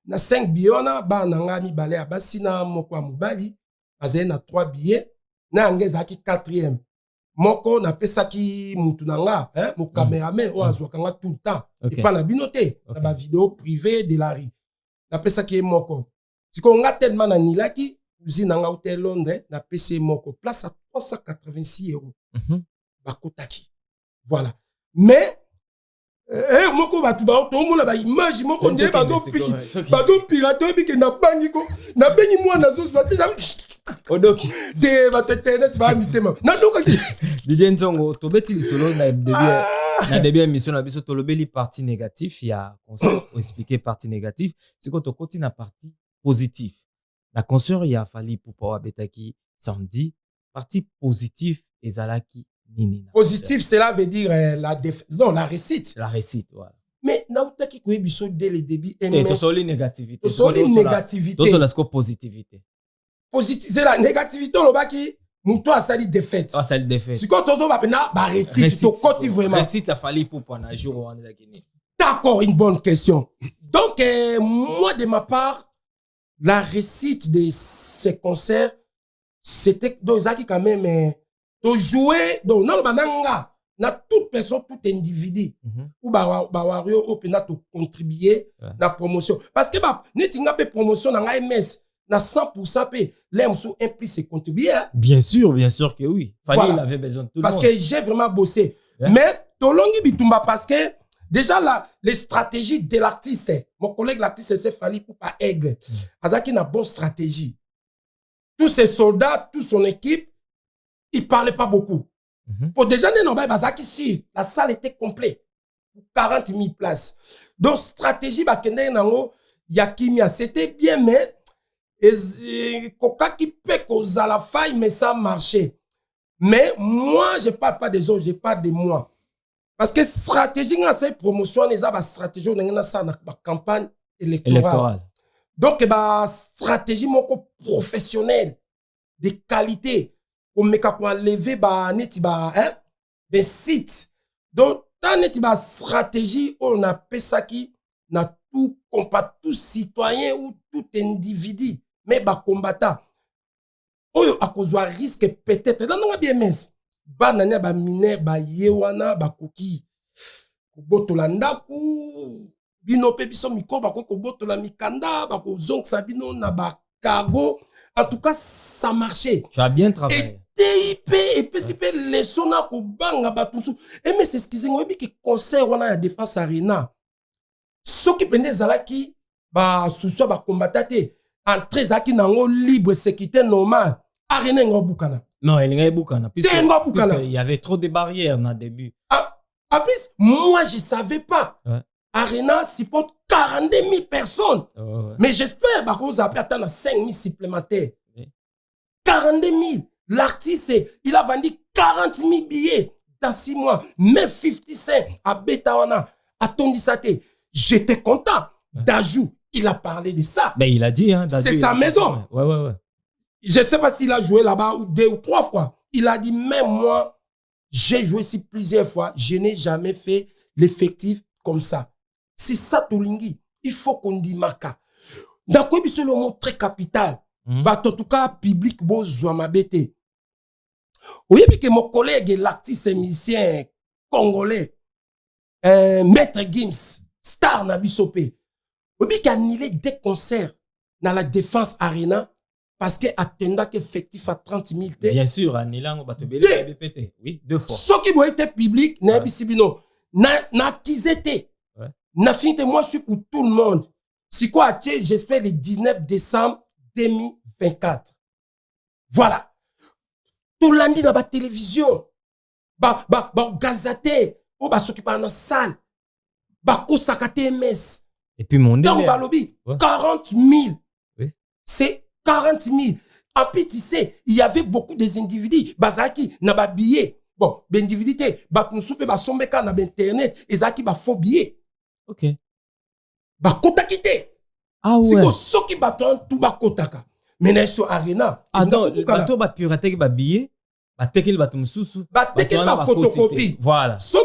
Na 5 billets, na ba nanga mi balé à basi na moko mobali. Bazé na 3 billets. Na angeza ki 4e. Moko na pesa ki mutu nanga, mon cameraman o azwakanga tout le temps. Et pas na binoté, na ba vidéo privée de la rue. Na pesa ki moko. Si ko nga tellement na nilaki, usine nanga hôtel Londres, na pesa moko place à 386 €. Bakotaki. Voilà. Mais moko batu ba to mona ba image moko ndé ba do pirate bi ke na bangi ko na bengi moi na zo Odoki. De internet ba mitema. Na doka ki. Didier Nzongo, to beti solo na début émission na biso to lobeli partie négatif, il y a conseil pour expliquer partie négative, c'est quand on continue la partie positive. La concert, il a fallu pour pouvoir betaki samedi. Partie positive, ezalaki nini. Positif, cela veut dire la réussite. La réussite, voilà. Mais nautaki koyebiso dès le début Tout ça, les négativités. Tout ça, les négativités. Tout ça, la positivité. Positif, c'est la négativité, le baki, mouto a sali défaite. Ah, ça le défaite. Si quand on va pena, bah réussite, tu côté vraiment. Réussite, a fallu pour un jour, on est D'accord, une bonne question. Donc, moi, de ma part, la réussite de ces concerts, c'était donc quand même, de jouer, donc, non, bananga, na toute personne, tout individu, ou bawario, ou pena to contribuer la promotion. Parce que, bah, n'etinga pe promotion dans MS, na 100% pe, l'aime sous implique contribuer. Bien sûr que oui. Fallait, voilà. Il avait besoin de tout parce le monde. Que j'ai vraiment bossé. Yeah. Mais, tolongi bitumba, parce que, déjà, les stratégies de l'artiste, mon collègue l'artiste, c'est Fali Poupa Aigle. Azaki n'a bonne stratégie. Tous ses soldats, toute son équipe, ils ne parlaient pas beaucoup. Pour déjà, Azaki, si, la salle était complète. 40 000 places. Donc, stratégie, Yakimia, c'était bien, mais Koka qui peut causer la faille, mais ça marchait. Mais moi, je ne parle pas des autres, je parle de moi. Parce que stratégie, c'est promotion, les stratégie, on a ça dans la campagne électorale. Donc, stratégie professionnelle, de qualité, comme on lever des sites. Donc, dans stratégie, on a ça qui n'a tout combat, tout citoyen ou tout individu, mais combattant. À cause de risque peut-être, là, on a bien mince. Banania ba mine ba yewana ba koki ko botola ndaku bino pe biso miko ba ko botola mikanda ba ko zonk sabino na ba cargo. En tout cas ça marchait. Tu as bien travaillé. Et TIP et PCP les sona ko banga ba tunsu et mais c'est ce qu'ils ont dit que concert wana ya défense arena so ki pende zalaki ba suso ba combattate entrée zaki nango libre sécurité normal arena ngo bukana. Non, il y avait trop de barrières au début. En plus, moi, je ne savais pas. Ouais. Arena supporte 42 000 personnes. Ouais. Mais j'espère que vous avez atteint 5 000 supplémentaires. Ouais. 42 000. L'artiste, il a vendu 40 000 billets dans 6 mois. Même 50 Cent à Betawana, à Tondisate. J'étais content. Ouais. Dajou, il a parlé de ça. Ben, il a dit. Hein, c'est sa maison. Ouais. Je ne sais pas s'il a joué là-bas 2 ou 3 fois. Il a dit, même moi, j'ai joué ici plusieurs fois. Je n'ai jamais fait l'effectif comme ça. C'est ça, Tolingi. Il faut qu'on dit Maka. Dans quoi c'est le mot très capital. En tout cas, public, besoin ma bête. Oui, que mon collègue, l'artiste musicien congolais, Maître Gims, star Nabisopé, oui, qu'il a annulé des concerts dans la Défense Arena. Parce que attendant qu'effectif à 30 000 t. Bien sûr, Anilang va te oui, 2 fois. Ce qui doit être public, n'a bisibino, n'a kizete. N'a fini moi je suis pour tout le monde. C'est quoi, j'espère le 19 décembre 2024. Voilà. Tout lundi dans la télévision. Gazate, s'occuper dans la salle. Kosakate MS. Et puis mon dans Balobi, 40 000. Oui. C'est 40 000. En plus, tu sais, il y avait beaucoup des individus. Bazaki, n'a pas billet. Bon, l'individu, Bakunsupe, Basombeka, n'a pas internet. Et Zaki, faux billet. Ok. Kotakite. Ah ouais. C'est que ceux qui battent tout Kotaka. Mais sur Arena. Ah non, bateau va pirater ba billet. Ba tekel ba tumsusu. Ba tekel ba photocopie. Voilà. Ceux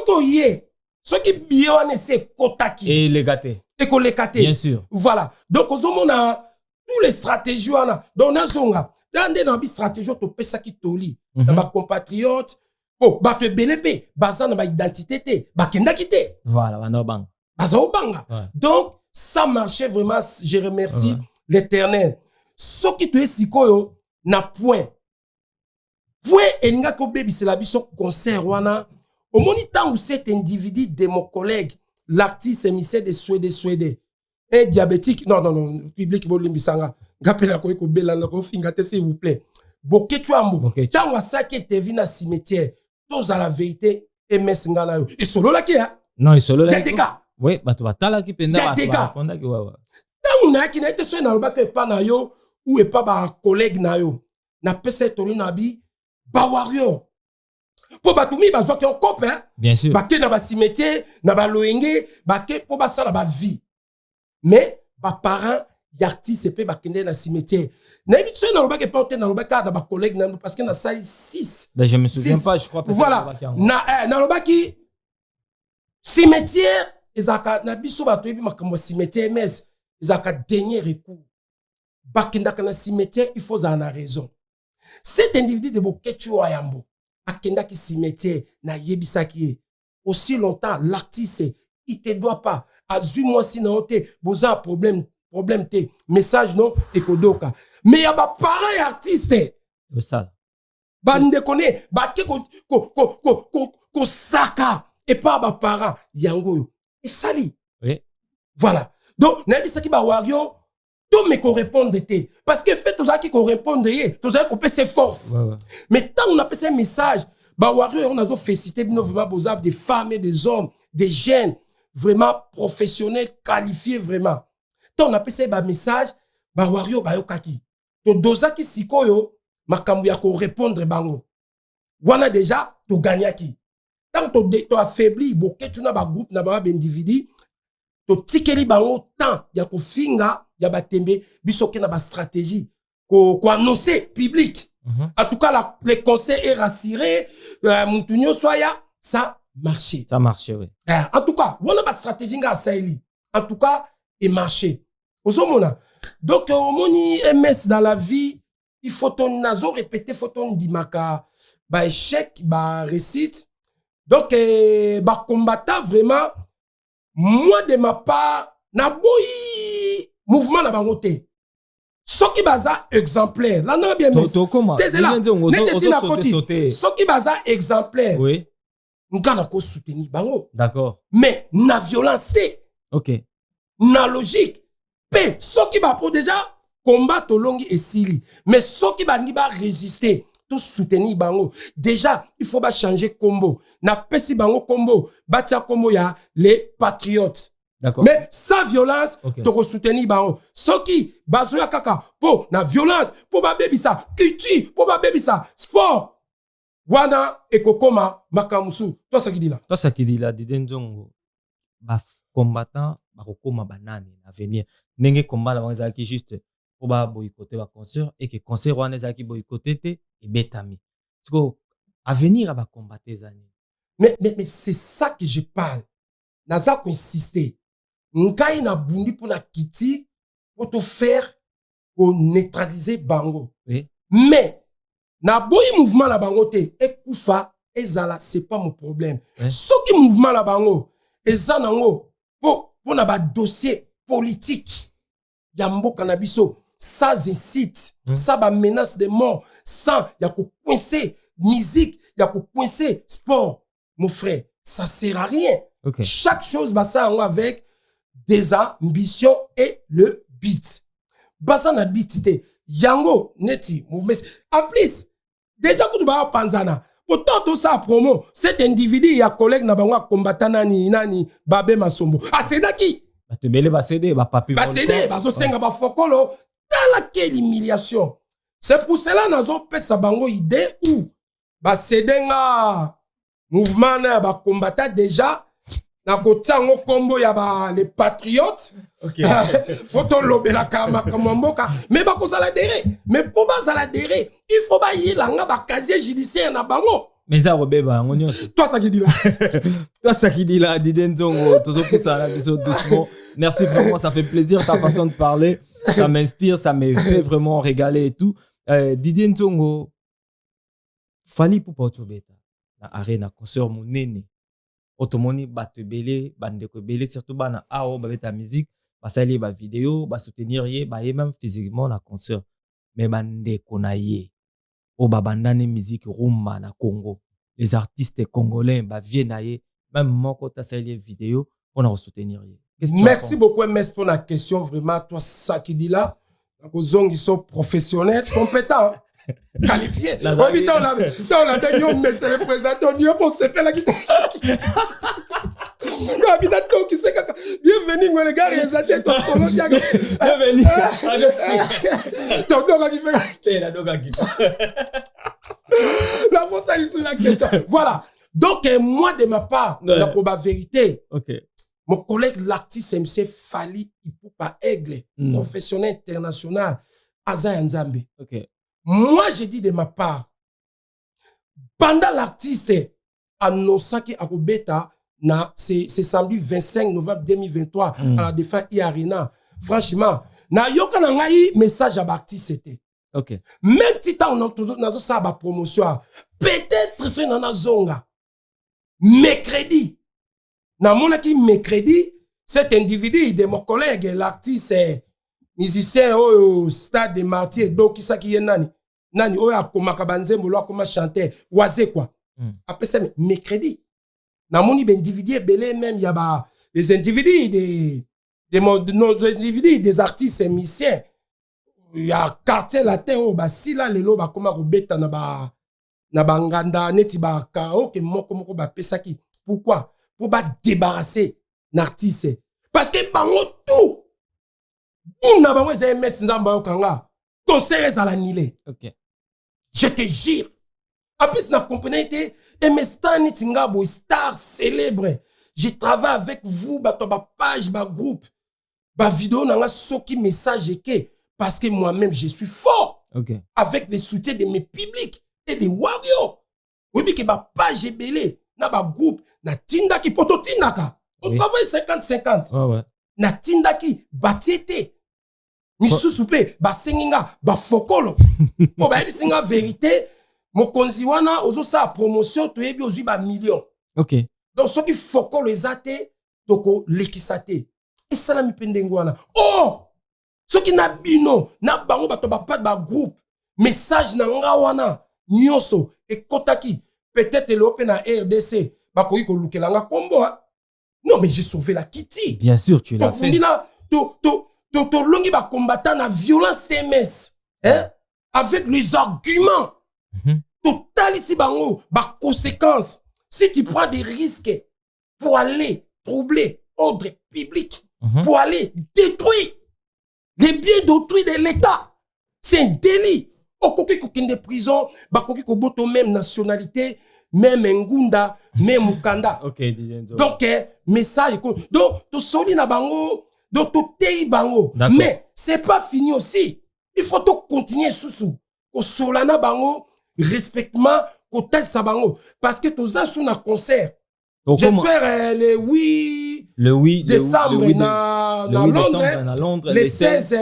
qui billet, on essaie Kotaki. Et les gâtés. Et qu'on les gâtés. Bien sûr. Voilà. Donc, on a tous les stratégies, donc on a dans des stratégies, on peut ça qui toli, dans ma compatriote, oh, bah te BLP, baza dans ma identité, bah kenda kité. Voilà, bah no bang. Baza au banga. Donc ça marchait vraiment. Je remercie l'Éternel. Ce qui te est sikoyo na point et n'inga ko baby c'est la biso concert wana. Au moment où cet individu de mon collègue, l'artiste émissaire de Suède. Un diabétique, non, public, bolimbisanga. Gapela ko bela na ko fingate s'il vous plaît. Boketu ambo. Tant wa ça qui te vu na cimetière. Tous à la vérité MS ngana yo. Et solo la qui hein? Non, et solo la. Il y a des gars. Oui, bah tu vas tala qui penda. Il y a des gars. Tant on a qui n'a été soin dans le bac pas na yo ou et pas ba collègue na yo na pese tolu na bi ba warrior pour batumi ba zoki en cop hein bien sûr ba ke na ba cimetière na ba loenge ba ke pour ba sala ba vie mais ba parents d'artistes pe ba kende na cimetière na bi tso na loba ke porter na loba ka na ba collègue na parce que na sali 6 ben je me souviens pas je crois pas voilà na loba ki cimetière ezaka na biso ba to bi makambo cimetière mais ezaka dernier recours bakenda kana cimetière il faut za na raison cet individu de boketu ayambo akenda ki cimetière na yebisaki aussi longtemps l'artiste il te doit pas azui moi si na ote boza problème te message non ekodoka mais ya ba parents artiste ça bande connaît ba ke ko saka et pas ba parents yango et sali oui voilà donc na bisaki ba wario tout me correspondre parce que fait tout ça qui correspondre tout ça qu'on peut ses forces mais tant on a passé un message bah warrior on a félicité bien vraiment beaux des femmes et des hommes des jeunes vraiment professionnels qualifiés vraiment tant on a passé un message bah warrior bah yokaki to doza ki sikoyo makambu ya ko répondre bango wana déjà to gagnaki tant to affaibli boké tu na ba groupe na ba individu to tikeli bango temps ya ko finga ya batembe bisoke na ba stratégie ko annoncer public en tout cas les conseils est rassuré mutunyo soya ça marché oui en tout cas voilà ba stratégie nga saili en tout cas et marché ozomona donc omoni MS dans la vie il faut ton nazo répéter faut ton dimaka ba échec ba réussite donc ba combattant vraiment moi de ma part na boyi mouvement na bangote soki baza exemplaire là non bien mais soki baza exemplaire oui ngana ko soutenir bango d'accord mais na violence té OK na logique pe soki ba pour déjà combat longi et sili mais soki ba ni ba résister tout soutenir bango déjà il faut ba changer combo na pesi bango combo batia combo ya les patriotes. D'accord. Mais sans violence, okay. Tu soutenir bango. Soki bazoya kaka po na violence, po ba baby ça, culture, po ba baby ça, sport. Wana ekokoma makamusu. Toi ça qui dit là. Toi ça qui dit là Didenzongo. Ba combattant ba kokoma banane à venir. Nenge combat la banza qui juste po ba boycotter ba concert et que concert wana za ki boycotter te et betami. Parce que à venir ba combattre zani. Mais c'est ça que je parle. Naza ko insister. Nkai na bundi pour na kiti pour te faire pour neutraliser bango. Oui. Mais na boyi mouvement la bango te et kufa ezala c'est pas mon problème. Oui. Soki mouvement la bango ezanango pour na ba dossier politique ya mboka na biso ça incite ça ba menace de mort ça ya ko coincer musique ya ko coincer sport mon frère ça sert à rien. Okay. Chaque chose bah ça avec des ambitions et le beat. Basa na beat te yango neti mouvement. En plus déjà que tu vas panzana pourtant tout ça promo cet individu ya collègue na bango combattant nani Babé Masombo. Ah c'est daki. Ba te belé ba cédé ba papi. Ba cédé ba zo senga ba fokolo tala quelle humiliation. C'est pour cela nazo pesa bango idée ou ba cédé nga mouvement na ba combattant déjà na kotango kombo ya ba les patriotes. OK. Photo lobela kama mboka mais ba ko sala déré mais pour ba sala déré il faut ba yila nga ba casier judiciaire na bango. Mais ça robeba ngonios. Toi ça qui dit là. Toi ça qui dit là Didenzongo tozo poussa la biso doucement. Merci vraiment ça fait plaisir ta façon de parler. Ça m'inspire, ça me fait vraiment régaler et tout. Didenzongo fali pour pas beta na arena concert monene. Otomoni batebele bandeko belé surtout bana ao ba beta musique basali ba vidéo ba soutenir ye ba même physiquement na concert mais bandeko na ye o ba bandane musique rumba na Congo les artistes congolais ba viennent na ye même moko ta sali vidéo on a soutenir ye. Merci beaucoup MS pour la question vraiment toi ça qui dit là aux hommes qui sont professionnels compétents qualifié. On a mais c'est le président mieux pour se faire la guitare. Kabina Toki, c'est kaka. Bienvenue, mon gars, les athées, ton solo, bienvenue. Ton doga qui fait. La doga qui fait. La montagne, ça, sur la question. Voilà. Donc, moi, de ma part, la combat vérité. Ok. Mon collègue, l'artiste MC Fali Ipupa Aigle, professionnel international, Aza Nzambe. Ok. Moi, j'ai dit de ma part, pendant l'artiste, annonçant qu'il a c'est samedi 25 novembre 2023 à la Défense Arena. Franchement, na yoka na ngai message à l'artiste c'était. Ok. Même si on a ça ba promotion, peut-être c'est na zonga. Mercredi. Na monaki mercredi, cet individu de mon collègue, l'artiste musicien au stade de Martyrs, donc qui ça qui est nani oya komaka banzembo lo akoma chanter waze quoi. Après ça mercredi. Na moni ben individu belé même il y a des individus nos individus des artistes et musiciens. Il y a quartier latin oh ba si là lelo ba koma ko beta na ba nganda neti ba kao ke moko ba pesaki. Pourquoi? Pour ba débarrasser l'artiste. Parce que bango tout. Boum na bango ze MS nzamba okanga. Concert à l'annulé. Ok. Je te jure. En plus, na compagnie était Mstani Tingabo, star célèbre. Je travaille avec vous, ba page, ba groupe, ba vidéo, na soki message que parce que moi-même je suis fort. Ok. Avec le soutien de mes publics et des warriors. Vous dites que ba page est belé, na ba groupe, na tindaki poto tindaka. On travaille 50-50. Ouais. Na tindaki batiete. Misusu pe ba senginga ba fokolo. Po ba singa vérité. Mokonzi wana ozo sa promotion to yebi ozu ba million. Ok. Donc ce qui foko les ate toko lekisate. Et ça la mi pendengo wana. Oh! Ce qui na bino na bango bato ba pas ba groupe. Message na nga wana nyoso et kotaki peut-être le open na RDC ba ko yiko lukela nga kombo. Non mais j'ai sauvé la Kitty. Bien sûr tu l'as fait. To longi ba combattant na violence TMS. Hein? Avec les arguments. Total ici bango, ba conséquence. Si tu prends des risques pour aller troubler ordre public, pour aller détruire les biens d'autrui de l'État, c'est un délit. Au koki kokende prison, ba koki koboto même nationalité, même ngunda, même mukanda. Ok, donc message donc to soli na bango, donc to tei bango. Mais c'est pas fini aussi. Il faut tout continuer sous ko solana bango respectement côté sabango parce que tous ça sont un concert. J'espère le 8 décembre na Londres, le 16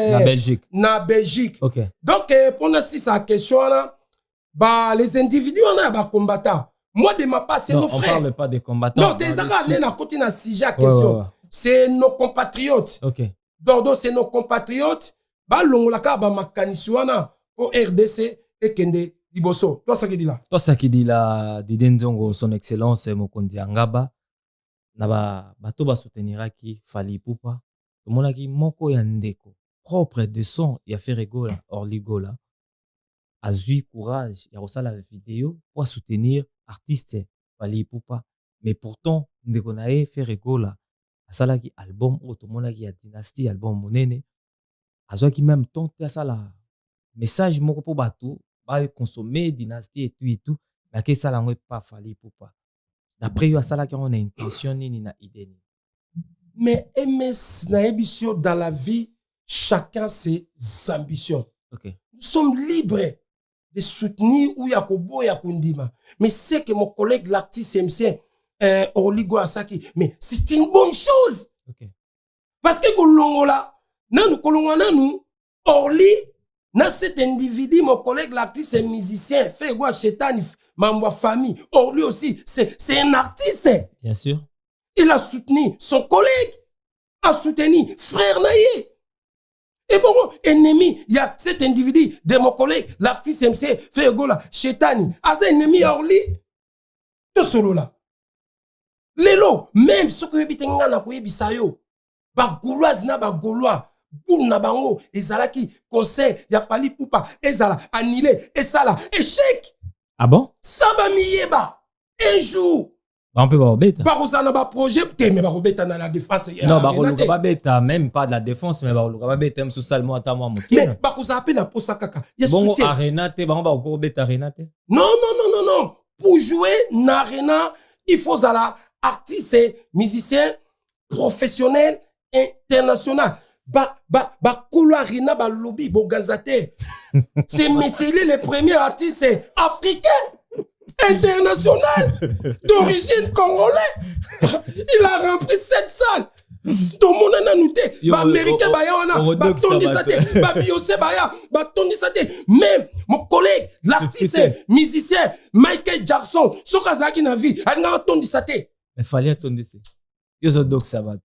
na Belgique. Okay. Donc pour nous si sa question là bah les individus on a ba combattants. Moi de ma part c'est nos frères. On parle pas des combattants. Non, des arabes na côté na sujet question. C'est nos compatriotes. OK. Donc c'est nos compatriotes ba longola ka ba makanisi wana au RDC et kende Iboso, toi ça qui dit là. Toi ça qui dit là, Didenzongo, son excellence Mokonzi Angaba, naba bato ba soutenira ki Fali Ipupa, to mona ki moko ya ndeko, propre de son ya Ferregola, Orligola, azui courage ya rosala la vidéo pour soutenir artiste Fali Ipupa, mais pourtant ndeko nae Ferregola, asala ki album o to mona ki ya dynastie album monene, azwa ki même tente asala message moko po bato ba consommer dynastie et tout mais que ça langue pas Fali Ipupa d'après yo ça là qu'on a intention ni na idée ni mais MS na ambition dans la vie chacun ses ambitions. OK. Nous sommes libres de soutenir ou yakobo yakundima mais c'est que mon collègue l'artiste MC Orligo Asaki mais c'est une bonne chose. OK. Parce que kolongola nanu kolongana nous Orli na cet individu, mon collègue, l'artiste, c'est musicien, fait quoi, chétan, ma famille. Or, lui aussi, c'est un artiste. Bien sûr. Il a soutenu son collègue, a soutenu frère Naye. Et bon, ennemi, il y a cet individu de mon collègue, l'artiste MC, fait quoi, chétan, a cet ennemi, or lui, tout solo là. Lelo, même ce que vous avez na koye bisayo, ba gouloise na ba gaulois. Boum na bango ezalaki conseil ya Fali Ipupa ezala annulé et ça là échec. Ah bon? Saba miyeba un jour On peut pas bêta. Barosana ba projet, mais barobeta dans la défense. Non, Baroluka pas bêta, même pas de la défense, mais Baroluka pas bêta, même sous salement à ta moi. Mais Barosa appelle à posa kaka. Il y a Bon, soutien. Arena, te, on va encore bêta Arena, te. Non. Pour jouer Narena, il faut aller artiste, musicien, professionnel, international. Kolo Arena, lobby, Bogazate. C'est Messeli, les premiers artistes africains, international, d'origine congolais. Il a rempli cette salle. Tout le monde a noté. Américain, Tondi Sate, Biosé, Tondi Sate. Même mon collègue, l'artiste, musicien, Michael Jackson, Sokazaki Navi, a Tondi Sate. Mais fallait attendre ça. Yo donc ça va.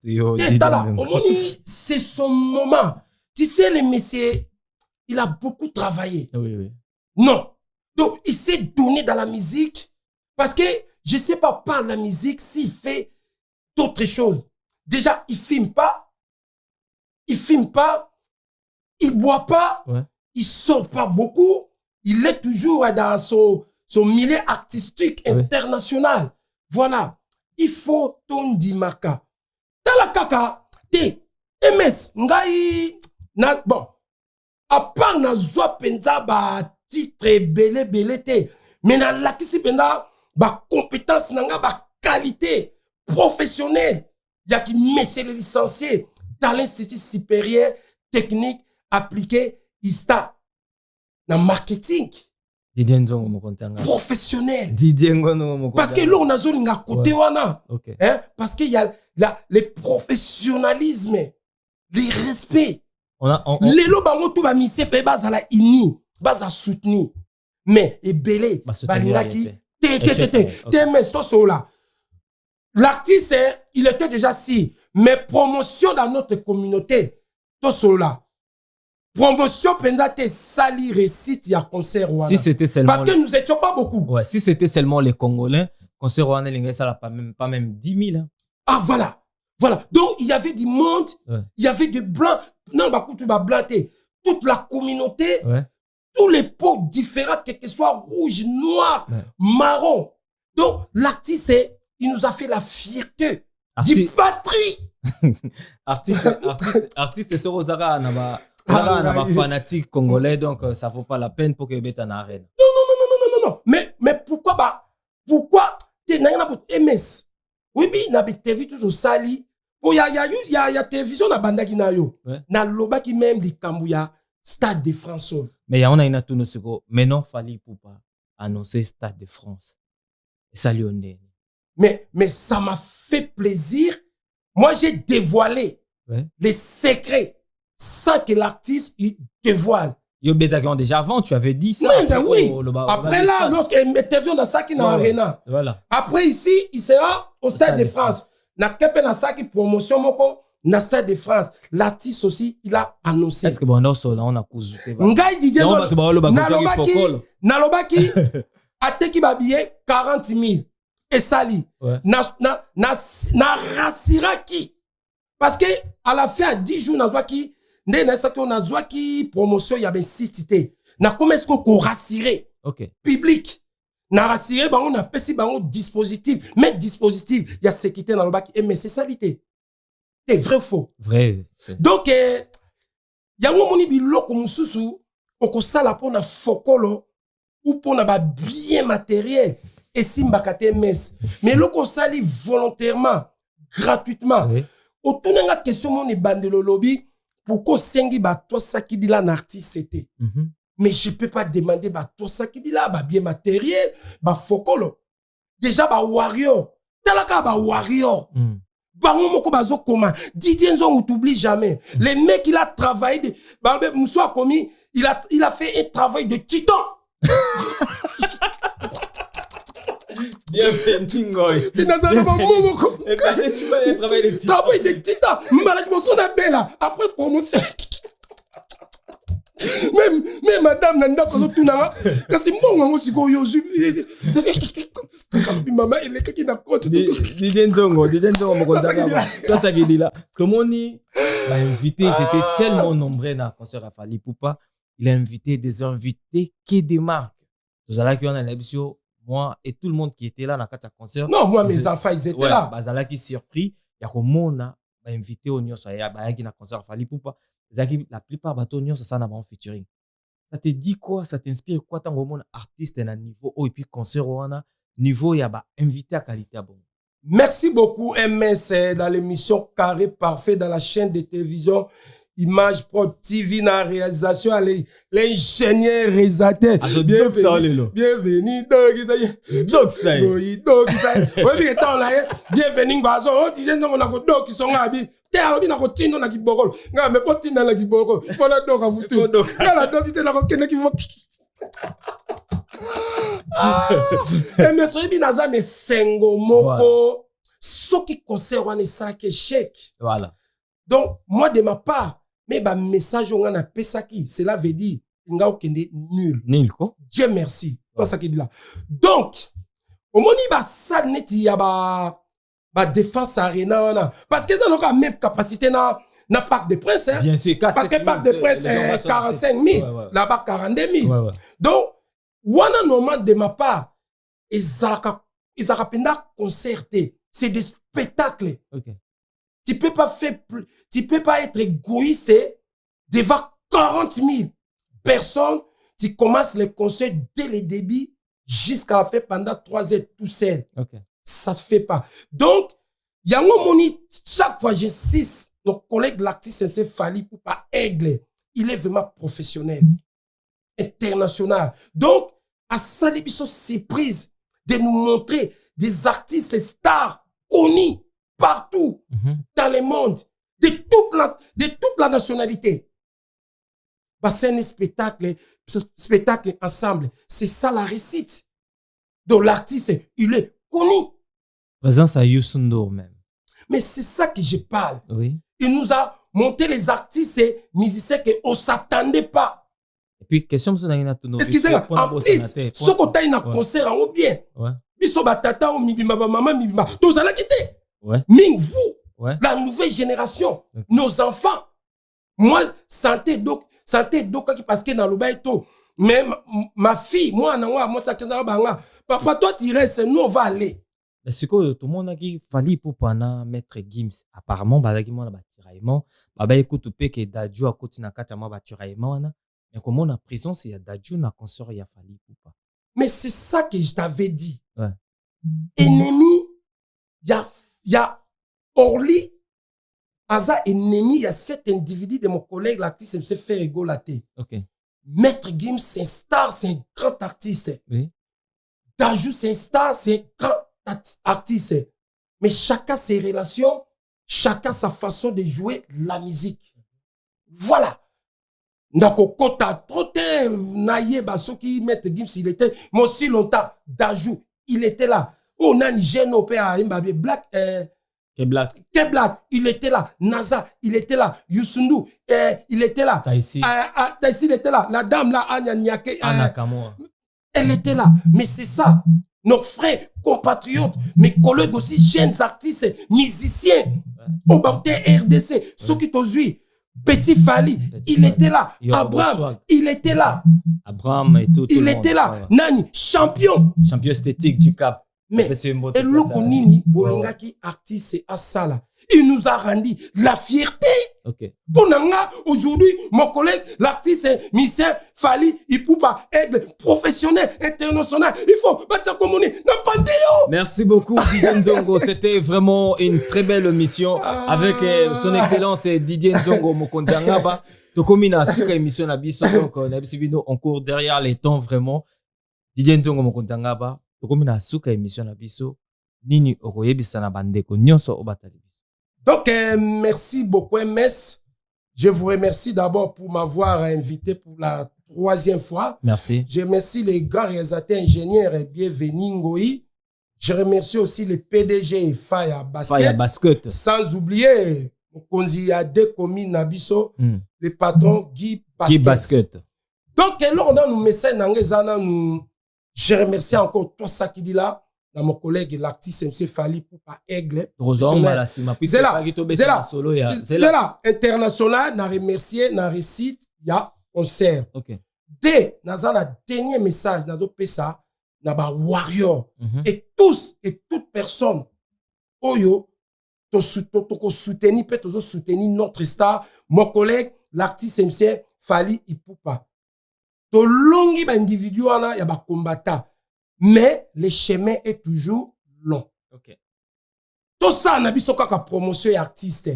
C'est son moment. Tu sais, le monsieur, il a beaucoup travaillé. Oui. Non. Donc, il s'est donné dans la musique. Parce que, je ne sais pas par la musique s'il fait d'autres choses. Déjà, il filme pas. Il boit pas. Ouais. Il sort pas beaucoup. Il est toujours dans son milieu artistique international. Voilà. Il faut ton dimaka. Dans la kaka, MS, ngai, bon, à part na zwa penza ba titre belé te, mais na lakisi penza ba compétence nanga ba qualité professionnelle, ya ki messe le licencié dans l'Institut supérieur technique appliqué ISTA, na marketing. Didier Nzongo Mokontanga. Professionnel. Didier Ngono Mokontanga. Parce que là, on a zone à côté, wana. Okay. Hein? Parce qu'il y a le professionnalisme, le respect. Les lots, bango tout ba mise fait base à la ini, base à soutenir. Mais, et belé, balingaki, mais tout ça. L'artiste, il était déjà si, mais promotion dans notre communauté, tout ça. Promotion pendant sali récite ya concert wana. Si c'était seulement parce que nous étions pas beaucoup. Ouais, si c'était seulement les Congolais, concert wana linga ça pas même 10 000 hein. Ah voilà. Donc il y avait du monde, il y avait des blancs, non ba kutu ba blanté, toute la communauté, tous les peaux différentes que ce soit rouge, noir, marron. Donc l'artiste il nous a fait la fierté du patrie. artiste sur Ozara na ba on a fanatique congolais, donc ça vaut pas la peine pour que Beta n'arrête. Non. Mais pourquoi t'es n'a pas MS? Oui, na TV tout sali. Il y a télévision na bandaki na yo. Na loba qui même li kambuya Stade de France. Mais on a une tout nos mais non fallait pour pas annoncer Stade de France. Et ça lui on est. Mais ça m'a fait plaisir. Moi j'ai dévoilé les secrets sans que l'artiste il dévoile. Yo beta qui ont déjà avant, tu avais dit ça. Oui. Après là, lorsque MTV na Saki na Arena. Voilà. Après ici, il sera au Stade de France. Na kepe na Saki promotion moko na Stade de France. L'artiste aussi, il a annoncé. Est-ce que bon on a cousuté. Ngai Didier Nalobaki ateki ba billet 40 000 et sali. Na rasiraki. Parce que à la fin 10 jours na zwaki ndé na saki on a zwaki promotion ya ben cité. Na comment est-ce qu'on rassurer public na rassurer bango na pesi bango dispositif mais dispositif ya sécurité na lobaki mais c'est salité. C'est vrai ou faux? Vrai. Donc yango moni biloko mususu okosala pona fokolo ou pona ba bien matériel et simbakate mes mais loko sali volontairement gratuitement. Autour de la question, mon bandelo lobby, pourquoi sengi ba toi ça qui dit là un artiste c'était. Mais je peux pas demander ba toi ça qui dit là ba bien matériel, ba fokolo. Déjà ba warrior, talaka ba warrior. Ba moko bazo comment Didier Nzongo t'oublie jamais. Les mecs il a travaillé de ba Mousso a commis, il a fait un travail de titan. Bien fait, Tingoy. Tu n'as pas momoko. Et ben tu vas travailler de titan. Travail de titan. Malade mon son bella. Après promotion. Même madame nanda ko tunanga. Kasi mbongo ngo siko yo. Maman il est qui na compte. Didier Nzongo Mokontanga. Toi ça qui dit là. Comment ni l'a invité, c'était tellement nombreux dans concert à Fali Poupa. Il a invité des invités qui des marques. Tout ça là qui on a l'habitude moi et tout le monde qui était là dans le concert. Non, moi, mes enfants, ils étaient là. Bazala qui surpris. Il y a Romona, invité au Nyon, il y a un concert Fally Poupa. La plupart bateaux Nyon, ça n'a pas en featuring. Ça te dit quoi? Ça t'inspire quoi? Tant que artiste à niveau haut et puis concert au niveau, il y a invité à qualité à bon. Merci beaucoup, MS, dans l'émission Carré Parfait, dans la chaîne de télévision Image Pro TV, dans la réalisation, l'ingénieur réalisateur. Bienvenue, bienvenue, bienvenue, on disait non, on a deux qui sont là, te alobi na kotindo na kibokolo nga me potinda na kibokolo pona doka vutu nga la doki te na kokene kivoki mais soyebi naza ne sengo moko soki concert wana esalaki échec. Voilà. Donc moi de ma part mais ba message nga na pesaki cela veut dire nga okende nul quoi. Dieu merci tout ça qui dit là. Donc omoni ba sal neti ya ba défense arena parce que ça n'a pas même capacité na Parc de Princes, hein? Bien sûr, parce que Parc de Princes c'est 45 000, là-bas 42 000. Donc wana normal de ma part ils ont concerté, c'est des spectacles. Okay. Tu peux pas être égoïste devant 40 000 personnes. Tu commences le concert dès le début jusqu'à la fin pendant 3 heures tout seul. Okay. Ça ne fait pas. Donc, il y a un moment, chaque fois j'insiste, nos collègues l'artiste MC Fally Poupa Aigle, il est vraiment professionnel, international. Donc, à Salibiso surprise de nous montrer des artistes stars connus partout dans le monde, de toute la nationalité. Bah, c'est un spectacle ensemble. C'est ça la réussite. Donc, l'artiste, il est connu. Présence à Youssou N'Dour même. Mais c'est ça que je parle. Oui. Il nous a monté les artistes et musiciens qu'on ne s'attendait pas. Et puis, question de excusez-moi, en plus, ce qu'on a un concert en bien. Biso batata ou mibimba, maman mibimba. Tous allez quitter. Ming, vous, la nouvelle génération, nos enfants. Moi, santé donc parce que dans le baïto. Mais ma fille, moi, ça papa, toi, tu restes, nous, on va aller. Mais c'est que tout le monde a dit Fally Poupa na Maître Gims. Apparemment, bazaki mo na batiraillement. Baba écoute pe que Dadju a côté na kata ma batiraillement na. Mais comme on a prison, c'est Dadju na consort ya Fally Poupa. Mais c'est ça que je t'avais dit. Ennemi, il y a Orly, Aza ennemi, il y a 7 individus de mon collègue, l'artiste MC Ferrego Laté. Okay. Maître Gims, c'est un star, c'est un grand artiste. Oui. Dadju, c'est un star, c'est un grand artiste. Mais chacun ses relations, chacun sa façon de jouer la musique. Voilà. Ndako kota troté naye basoki Maître Gims il était mais aussi longtemps Dadju il était là. Oh nani Geno pe a Mbabe Black Black il était là. Naza il était là. Youssou N'Dour il était là. Taïsi il était là. La dame là Anya Nyake elle était là. Mais c'est ça. Nos frères, compatriotes, mes collègues aussi, jeunes artistes, musiciens, au Banté RDC, ceux qui t'ont vu, Petit Fally, il était là. Abraham, il était là. Abraham et tout. Il était là. Nani, champion. Champion esthétique du Cap. Mais, et Lokonini, Bolingaki, artiste à Sala, il nous a rendu la fierté. Okay. Pour Nanga, aujourd'hui, mon collègue, l'artiste, musicien, Fally Poupa, Aigle, professionnel, international. Il faut battre comme on est. Merci beaucoup, Didier Nzongo. C'était vraiment une très belle mission avec son excellence Didier Nzongo Mokondiangaba. Tokomina suka émission na biso donc na bisibino on court derrière les temps vraiment. Didier Nzongo Mokondiangaba. Tokomina suka émission na biso nini okoyebisa na bandeko nyonso obatali. Donc, merci beaucoup, MS. Je vous remercie d'abord pour m'avoir invité pour la 3e fois. Merci. Je remercie les grands réalisateurs, ingénieurs et bienvenus Ngoï. Je remercie aussi les PDG Faya Basket. Sans oublier, Konzi a deux communes Nabiso, le patron Guy Basket. Donc, là, on a nos messages, je remercie encore tout ça qui dit là. Dans mon collègue, l'artiste MC Fally Poupa Aigle. C'est là, international, n'a remercié, n'a récite, il y a concert. Okay. Dès, dans un dernier message, dans d'autres ça, na ba warrior. Et tous et toute personne, oyo, to soutenir, peut soutenir notre star, mon collègue, l'artiste MC, Fally Ipupa. To longi ba individu wana ya ba combattant. Mais le chemin est toujours long. Ok. Tout ça, na biso kaka promotion et artiste.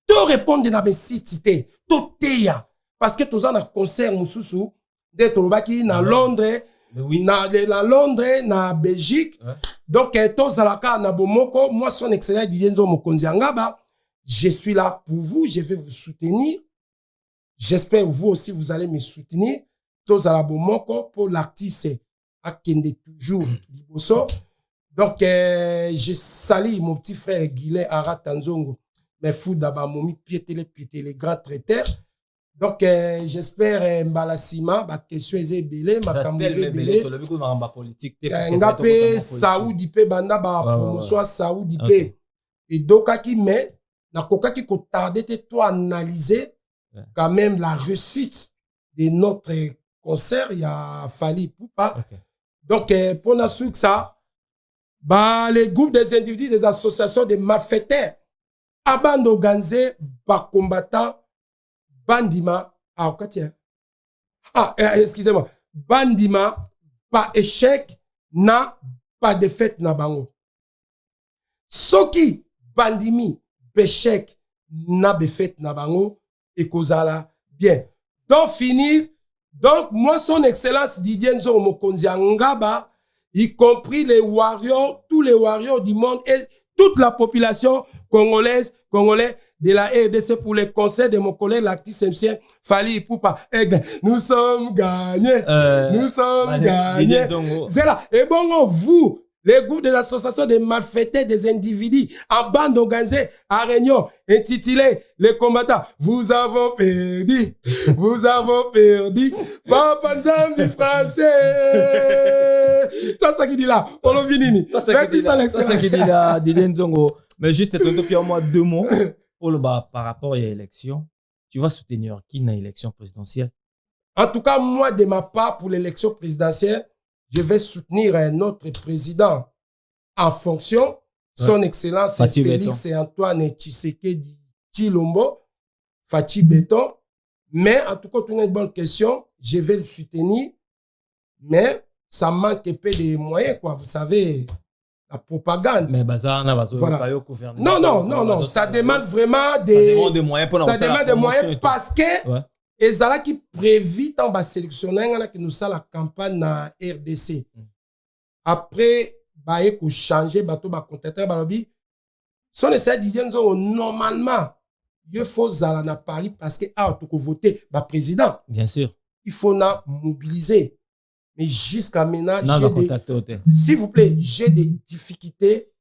Tout répondre na besitité. Tout teya. Parce que tous un concert mususu, de Tolobaki na Londres, na Londres, na Belgique. Ouais. Donc, tous à la carte na Bomoko, moi, son excellent Didier Nzo Mokonzi Angaba, je suis là pour vous, je vais vous soutenir. J'espère vous aussi, vous allez me soutenir. Tous à la Bomoko, pour l'artiste, à Kende toujours, Liboso. Donc, je salue mon petit frère Guilain Ara Tanzongo. Mais fou d'abord, momi piété les grands traiteurs. Donc, j'espère Mbalassima, ma question est belé, ma camouze est belé. Ngapé, Saoudi pe banda ba promotion Saoudi pe. Et donc, qui met, na koka qui ko tardé toi analyser quand même la réussite de notre concert, il y a Fally Ipupa. Donc, pour na ça, bah, les groupes des individus, des associations de malfaiteurs, abandon organisé par combattants, bandima, excusez-moi, bandima, pas échec, na, pas défaite na bango. Soki, bandimi, échec, na défaite na bango, et kozala, bien. Donc, finir, donc, moi, son excellence Didier Nzo Mokonzi Angaba, y compris les warriors, tous les warriors du monde et toute la population congolaise, congolais de la RDC pour les conseils de mon collègue l'artiste MC Fally Ipupa. Nous sommes gagnés. Nous sommes gagnés. C'est là. Et bon, vous, les groupes des associations de malfaiteurs, des individus en bande organisée à réunion intitulée Les combattants, vous avons perdu. Vous avons perdu. Papa Nzambi français. Toi, ça qui dit là. Polo Vinini. Toi, ça qui dit là, Didier Nzongo. Mais juste, au moins 2 mots. Par rapport à l'élection, tu vas soutenir qui dans l'élection présidentielle? En tout cas, moi, de ma part, pour l'élection présidentielle, je vais soutenir notre président en fonction, son excellence Félix et Antoine Tshisekedi Tshilombo, Fachi Béton. Mais en tout cas, c'est une bonne question. Je vais le soutenir. Mais ça manque un peu de moyens, quoi. Vous savez, la propagande. Mais voilà. Non. Ça demande vraiment des moyens parce que et ça qui prévit en bas sélectionner qui nous a la campagne na RDC. Après bah éco changer bateau ba contacter balobi son essaie Didier Nzo normalement il faut zala na Paris parce que to voter ba président. Bien sûr. Il faut na mobiliser. Mais jusqu'à maintenant, s'il vous plaît, j'ai des difficultés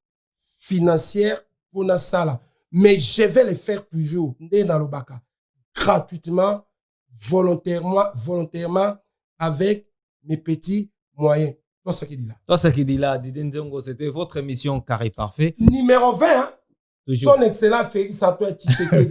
financières pour na sala. Mais je vais les faire toujours, gratuitement, volontairement, avec mes petits moyens. Toi, ça qui dit là. Toi, ça qui dit là, Didier Nzongo, c'était votre émission Carré Parfait. Numéro 20, hein? Son excellent Félix Antoine Tshisekedi.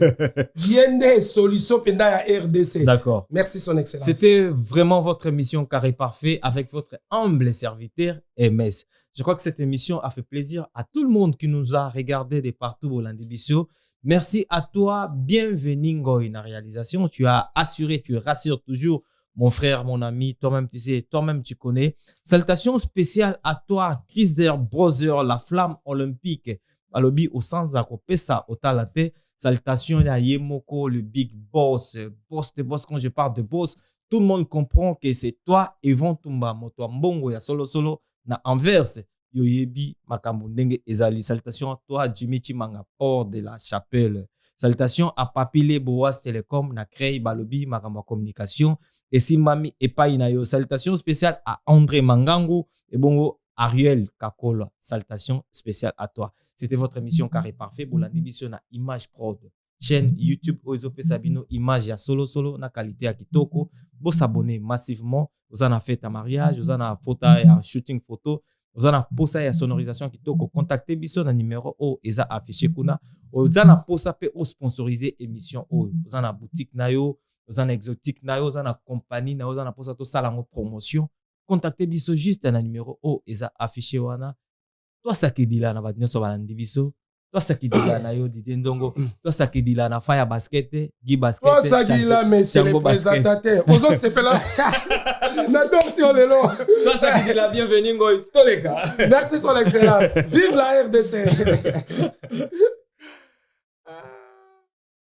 Bien des solutions pendant la RDC. D'accord. Merci, son excellence. C'était vraiment votre émission Carré Parfait avec votre humble serviteur MS. Je crois que cette émission a fait plaisir à tout le monde qui nous a regardé de partout au Landibissio. Merci à toi. Bienvenue Ngoy dans la réalisation. Tu as assuré, tu rassures toujours mon frère, mon ami. Toi-même, tu sais, toi-même, tu connais. Salutations spéciales à toi, Chris Der Brother, la flamme olympique. Alobi au sens akopesa au talate. Salutations à Yemoko, le big boss, boss de boss. Quand je parle de boss, tout le monde comprend que c'est toi, Yvon Tumba, Moto Mbongo, ya solo, na Anvers, Yoyebi, Makambundenge, Ezali. Salutations à toi, Jimmy Chimanga, Port de la Chapelle. Salutations à Papile, Boas Telecom, na Krei, Balobi, Makamba Communication, et Simami, Epainayo. Salutations spéciales à André Mangango, et Bongo, Ariel Kakola. Salutations spéciales à toi. C'était votre émission Carré Parfait. Pour l'émission na Image Prod. Chaîne YouTube Oizope Sabino Image ya solo na qualité à kitoko. Vous s'abonnez massivement. Vous en avez fait un mariage. Vous en avez photo ya shooting photo. Vous en avez posé ya sonorisation kitoko. Contactez Biso na numéro O. Eza affiché kuna. Vous en avez posé pe o sponsoriser émission O. Vous en avez boutique na yo. Vous en avez exotique na yo. Vous en avez compagnie na yo. Vous en avez posé to salango promotion. contactez biso juste un numéro o eza affiché wana. Toi sakidila na bat nyoso balandi biso. Toi sakidila na yo Didier Ndongo. Toi sakidila na Fire Basket, Guy Basket. Toi sakidila monsieur le présentateur. Ozo sepela. Na donsion lelo. Toi sakidila bienvenue ngoy toleka. Merci son excellence. Vive la RDC.